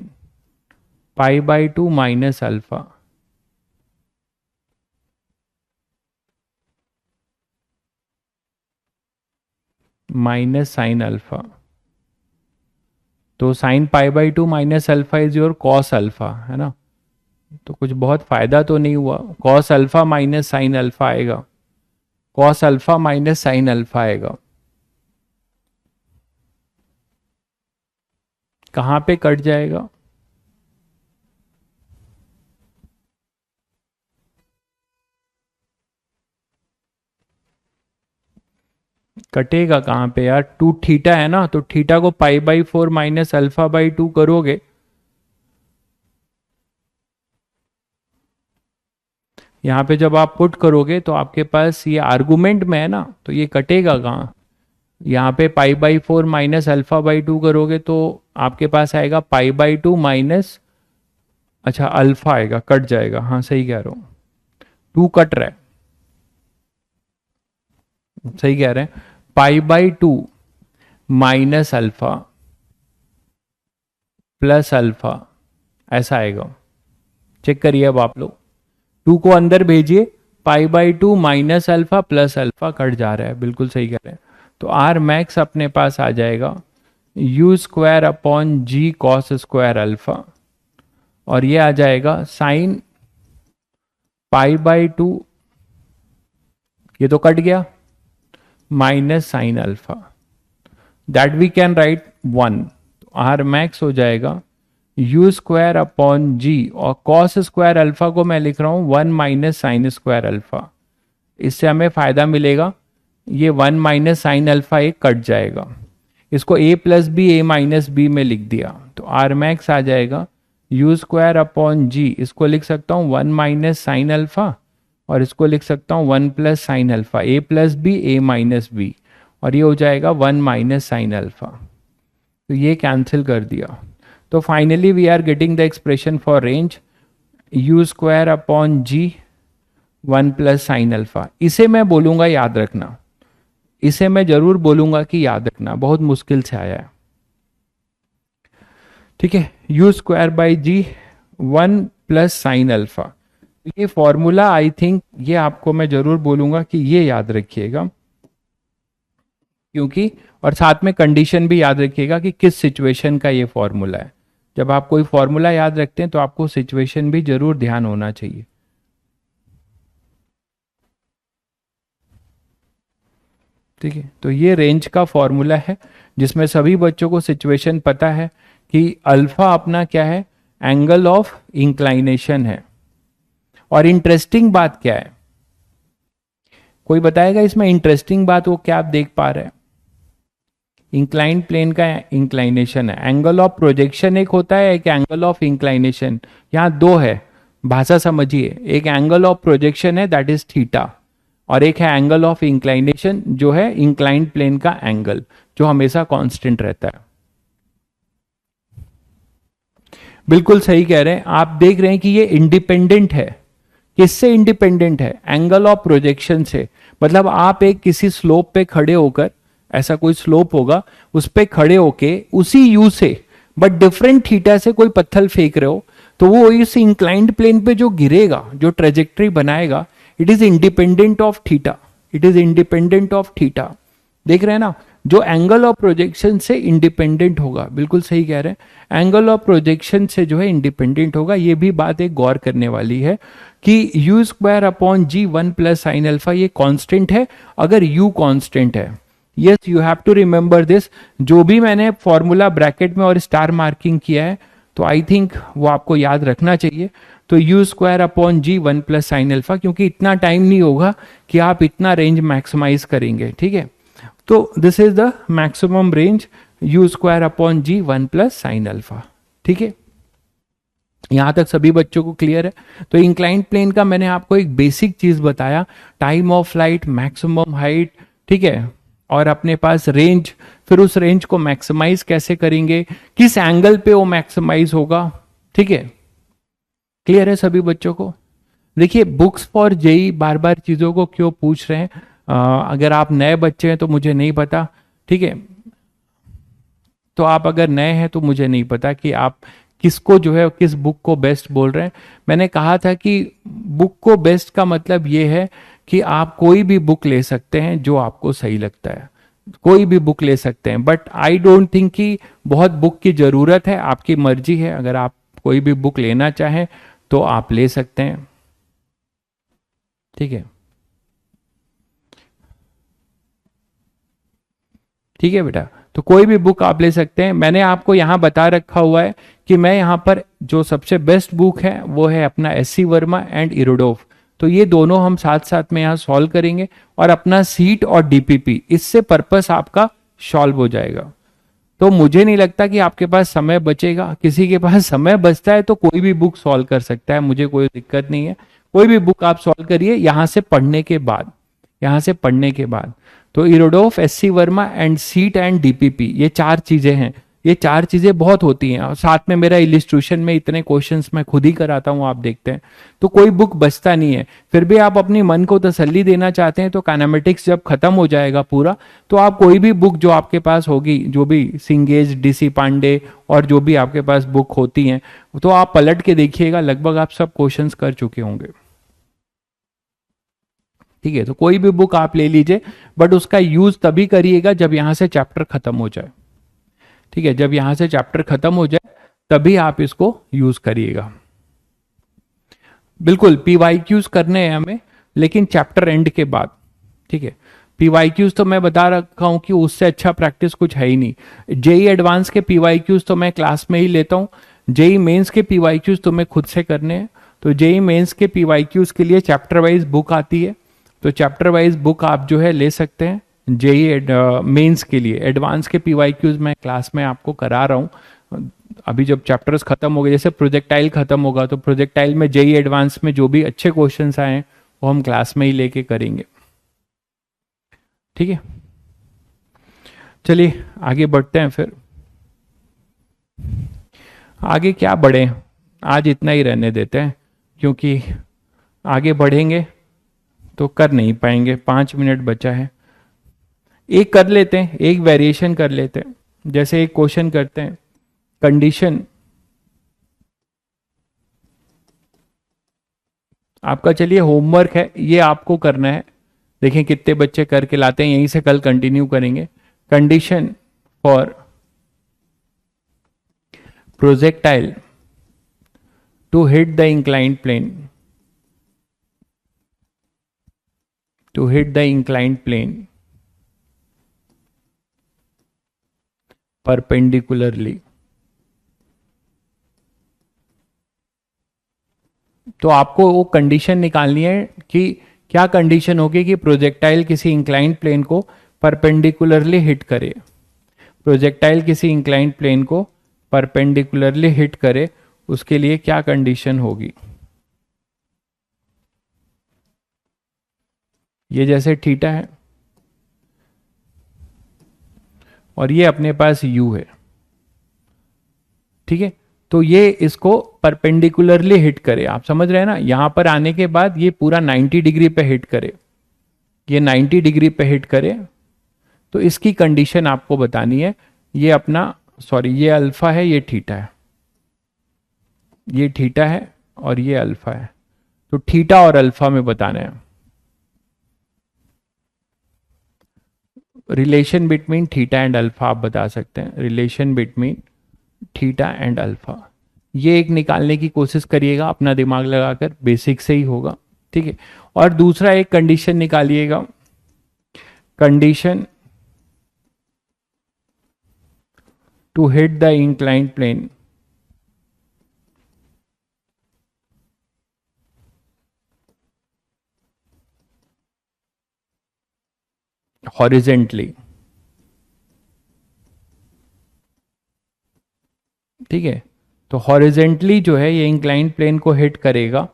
pi by two minus alpha, minus sine alpha. तो sine pi by two minus alpha is your cos alpha, है ना। तो कुछ बहुत फायदा तो नहीं हुआ, cos alpha minus sine alpha आएगा, cos alpha minus sine alpha आएगा। कहाँ पे कट जाएगा, कटेगा कहाँ पे यार, टू थीटा है ना, तो थीटा को पाई by four minus alpha by to करोगे, यहाँ पे जब आप पुट करोगे तो आपके पास ये आर्गुमेंट में है ना, तो ये कटेगा कहाँ, यहाँ पे पाई by four minus alpha by to करोगे तो आपके पास आएगा पाई बाई टू माइनस, अच्छा अल्फा आएगा, कट जाएगा, हाँ सही कह रहा हूँ, टू कट रहा है, सही कह रहे हैं, पाई by two minus alpha plus alpha ऐसा आएगा। चेक करिए अब आप लोग, टू को अंदर भेजिए, पाई by two minus alpha plus alpha cut जा रहा है, बिल्कुल सही कह रहे हैं। तो आर मैक्स अपने पास आ जाएगा u square upon g cos square alpha, और ये आ जाएगा साइन पाई बाई टू, ये तो कट गया, minus sine alpha, that we can write one. R max हो जाएगा यू स्क्वायर अपॉन जी, और कॉस स्क्वायर अल्फा को मैं लिख रहा हूं one minus sine square alpha, इससे हमें फायदा मिलेगा, ये वन माइनस साइन अल्फा एक कट जाएगा, इसको a plus B A minus B में लिख दिया, तो आर मैक्स आ जाएगा यू स्क्वायर अपॉन जी, इसको लिख सकता हूँ वन माइनस साइन अल्फा, और इसको लिख सकता हूँ one plus sine alpha, A plus B A minus B, और ये हो जाएगा वन माइनस साइन अल्फा, तो ये कैंसिल कर दिया। तो finally we are getting the expression for range u square upon g one plus sine alpha. इसे मैं बोलूंगा याद रखना, इसे मैं जरूर बोलूंगा कि याद रखना, बहुत मुश्किल से आया है, ठीक है, u square by g one plus sine alpha, ये फॉर्मूला आई थिंक ये आपको मैं जरूर बोलूंगा कि ये याद रखिएगा, क्योंकि और साथ में कंडीशन भी याद रखिएगा कि किस सिचुएशन का ये फॉर्मूला है। जब आप कोई फॉर्मूला याद रखते हैं तो आपको सिचुएशन भी जरूर ध्यान होना चाहिए, ठीक है। तो ये रेंज का फॉर्मूला है जिसमें सभी बच्चों को सिचुएशन पता है कि अल्फा अपना क्या है, एंगल ऑफ इंक्लाइनेशन है। और इंटरेस्टिंग बात क्या है, कोई बताएगा इसमें इंटरेस्टिंग बात वो क्या आप देख पा रहे हैं, इंक्लाइंड प्लेन का इंक्लाइनेशन है, एंगल ऑफ प्रोजेक्शन एक होता है, एक एंगल ऑफ इंक्लाइनेशन, यहाँ दो है, भाषा समझिए, एक एंगल ऑफ प्रोजेक्शन है दैट इज थीटा, और एक है एंगल ऑफ इंक्लाइनेशन जो है इंक्लाइंड प्लेन का एंगल, जो हमेशा कांस्टेंट रहता है। बिल्कुल सही कह रहे हैं आप, देख रहे हैं कि ये इंडिपेंडेंट है, किससे इंडिपेंडेंट है, एंगल ऑफ प्रोजेक्शन से। मतलब आप एक किसी स्लोप पे खड़े होकर, ऐसा कोई स्लोप होगा उस पे खड़े होके उसी यू से, बट डिफरेंट थीटा से कोई पत्थर फेंक रहे हो तो वो इस इंक्लाइंड प्लेन पे जो गिरेगा, जो ट्रेजेक्ट्री बनाएगा, it is independent of theta, it is independent of theta. देख रहे हैं ना, जो एंगल ऑफ प्रोजेक्शन से इंडिपेंडेंट होगा, बिल्कुल सही कह रहे हैं, एंगल ऑफ प्रोजेक्शन से जो है इंडिपेंडेंट होगा। ये भी बात एक गौर करने वाली है कि u square upon g 1 plus sine alpha ये कांस्टेंट है अगर यू कांस्टेंट है। Yes, you have to remember this. जो भी मैंने फॉर्मूला ब्रैकेट में और स्टार मार्किंग किया है तो आई थिंक वो आपको याद रखना चाहिए। तो u square upon g 1 plus sine alpha, क्योंकि इतना टाइम नहीं होगा कि आप इतना रेंज मैक्सिमाइज करेंगे, ठीक है। तो this is the maximum range u square upon g 1 plus sine alpha, ठीक है। यहां तक सभी बच्चों को क्लियर है। तो इंक्लाइंड प्लेन का मैंने आपको एक बेसिक चीज बताया, time of flight, maximum height, ठीक है, और अपने पास रेंज, फिर उस रेंज को मैक्सिमाइज कैसे करेंगे, किस एंगल पे वो मैक्सिमाइज होगा, ठीक है। क्लियर है सभी बच्चों को। देखिए, बुक्स फॉर जेई बार बार चीजों को क्यों पूछ रहे हैं, अगर आप नए बच्चे हैं तो मुझे नहीं पता, ठीक है। तो आप अगर नए हैं तो मुझे नहीं पता कि आप किसको जो है किस बुक को बेस्ट बोल रहे हैं। मैंने कहा था कि बुक को बेस्ट का मतलब ये है कि आप कोई भी बुक ले सकते हैं जो आपको सही लगता है, कोई भी बुक ले सकते हैं, बट आई डोंट थिंक कि बहुत बुक की जरूरत है। आपकी मर्जी है, अगर आप कोई भी बुक लेना चाहें तो आप ले सकते हैं, ठीक है, ठीक है बेटा। तो कोई भी बुक आप ले सकते हैं। मैंने आपको यहां बता रखा हुआ है कि मैं यहां पर जो सबसे बेस्ट बुक है वो है अपना एससी वर्मा एंड इरोडोफ। तो ये दोनों हम साथ साथ में यहां सॉल्व करेंगे और अपना सीट और डीपीपी, इससे पर्पस आपका सॉल्व हो जाएगा। तो मुझे नहीं लगता कि आपके पास समय बचेगा। किसी के पास समय बचता है तो कोई भी बुक सॉल्व कर सकता है, मुझे कोई दिक्कत नहीं है। कोई भी बुक आप सॉल्व करिए यहां से पढ़ने के बाद, यहां से पढ़ने के बाद। तो इरोडोफ, एससी वर्मा एंड सीट एंड डीपीपी, ये चार चीजें हैं। ये चार चीजें बहुत होती हैं और साथ में मेरा इलिस्ट्रेशन में इतने क्वेश्चंस मैं खुद ही कराता हूं, आप देखते हैं। तो कोई बुक बचता नहीं है। फिर भी आप अपनी मन को तसल्ली देना चाहते हैं तो काइनेमेटिक्स जब खत्म हो जाएगा पूरा, तो आप कोई भी बुक जो आपके पास होगी, जो भी सिंगेज, डीसी पांडे और जो भी आपके पास बुक होती हैं, तो आप पलट के देखिएगा, लगभग आप सब क्वेश्चंस कर चुके होंगे, ठीक है। तो कोई भी बुक आप ले लीजिए, बट उसका यूज तभी करिएगा जब यहां से चैप्टर खत्म हो जाए, ठीक है। जब यहां से चैप्टर खत्म हो जाए तभी आप इसको यूज करिएगा। बिल्कुल पीवाईक्यूज करने हैं हमें, लेकिन चैप्टर एंड के बाद, ठीक है। पीवाईक्यूज तो मैं बता रखा हूं कि उससे अच्छा प्रैक्टिस कुछ है ही नहीं। जेई एडवांस के पीवाईक्यूज तो मैं क्लास में ही लेता हूं, जेई मेंस के पीवाईक्यूज तो मैं खुद से करने हैं। तो जेई मेंस के पीवाईक्यूज के लिए चैप्टर वाइज बुक आती है, तो चैप्टर वाइज बुक आप जो है ले सकते हैं। जेई मेंस के लिए एडवांस के पीवाईक्यूज मैं क्लास में आपको करा रहा हूं। अभी जब चैप्टर्स खत्म हो गए, जैसे प्रोजेक्टाइल खत्म होगा तो प्रोजेक्टाइल में जेई एडवांस में जो भी अच्छे क्वेश्चंस आए वो हम क्लास में ही लेके करेंगे, ठीक है। चलिए आगे बढ़ते हैं। फिर आगे क्या बढ़े, आज इतना ही रहने देते हैं, क्योंकि आगे बढ़ेंगे तो कर नहीं पाएंगे। 5 मिनट बचा है, एक कर लेते हैं, एक वेरिएशन कर लेते हैं। जैसे एक क्वेश्चन करते हैं, कंडीशन आपका, चलिए होमवर्क है ये आपको करना है, देखें कितने बच्चे करके लाते हैं, यहीं से कल कंटिन्यू करेंगे। Condition for projectile to hit the inclined plane, to hit the inclined plane perpendicularly। तो आपको वो कंडीशन निकालनी है कि क्या कंडीशन होगी कि प्रोजेक्टाइल किसी इंक्लाइंड प्लेन को परपेंडिकुलरली हिट करे, प्रोजेक्टाइल किसी इंक्लाइंड प्लेन को परपेंडिकुलरली हिट करे, उसके लिए क्या कंडीशन होगी। ये जैसे थीटा है और ये अपने पास u है, ठीक है। तो ये इसको परपेंडिकुलरली हिट करे, आप समझ रहे हैं ना। यहां पर आने के बाद ये पूरा 90 डिग्री पे हिट करे, ये 90 डिग्री पे हिट करे। तो इसकी कंडीशन आपको बतानी है। ये अपना सॉरी, ये अल्फा है, ये थीटा है, ये थीटा है और ये अल्फा है। तो थीटा और अल्फा में बताना है relation between theta and alpha. आप बता सकते हैं relation between theta and alpha. ये एक निकालने की कोशिश करिएगा अपना दिमाग लगाकर, बेसिक से ही होगा, ठीक है। और दूसरा एक कंडीशन निकालिएगा, condition to hit the inclined plane horizontally, ठीक है। तो हॉरिजेंटली जो है ये इंक्लाइंड प्लेन को हिट करेगा,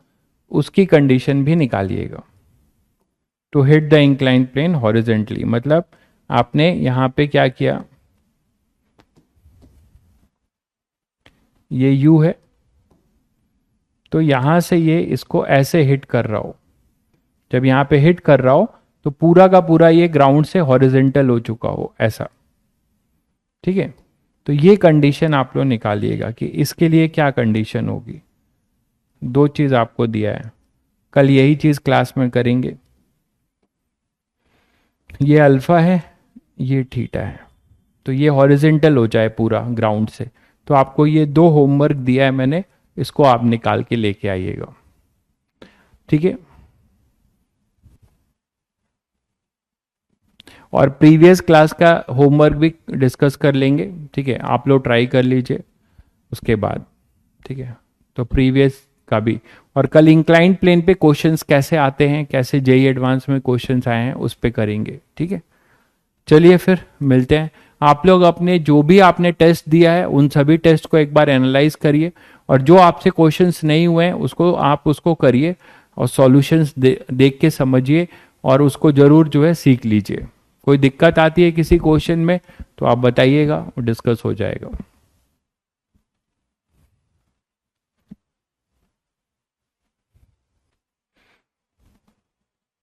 उसकी कंडीशन भी निकालिएगा। To hit the inclined plane horizontally मतलब आपने यहां पे क्या किया, ये u है, तो यहां से ये इसको ऐसे हिट कर रहा हो। जब यहां पे हिट कर रहा हो तो पूरा का पूरा ये ग्राउंड से हॉरिजेंटल हो चुका हो, ऐसा, ठीक है। तो ये कंडीशन आप लोग निकालिएगा कि इसके लिए क्या कंडीशन होगी। दो चीज आपको दिया है, कल यही चीज क्लास में करेंगे। ये अल्फा है, ये थीटा है, तो ये हॉरिजेंटल हो जाए पूरा ग्राउंड से। तो आपको ये दो होमवर्क दिया है मैंने, इसको आप निकाल के लेके आइएगा, ठीक है। और प्रीवियस क्लास का होमवर्क भी डिस्कस कर लेंगे, ठीक है। आप लोग ट्राई कर लीजिए उसके बाद, ठीक है। तो प्रीवियस का भी, और कल इंक्लाइंड प्लेन पे क्वेश्चंस कैसे आते हैं, कैसे जेई एडवांस में क्वेश्चंस आए हैं, उस पे करेंगे, ठीक है। चलिए फिर मिलते हैं। आप लोग अपने जो भी आपने टेस्ट दिया है उन सभी टेस्ट को एक बार एनालाइज करिए, और जो आपसे क्वेश्चंस नहीं हुए हैं उसको आप उसको करिए और सॉल्यूशंस देख के समझिए, और उसको जरूर जो है सीख लीजिए। कोई दिक्कत आती है किसी क्वेश्चन में तो आप बताइएगा, डिस्कस हो जाएगा।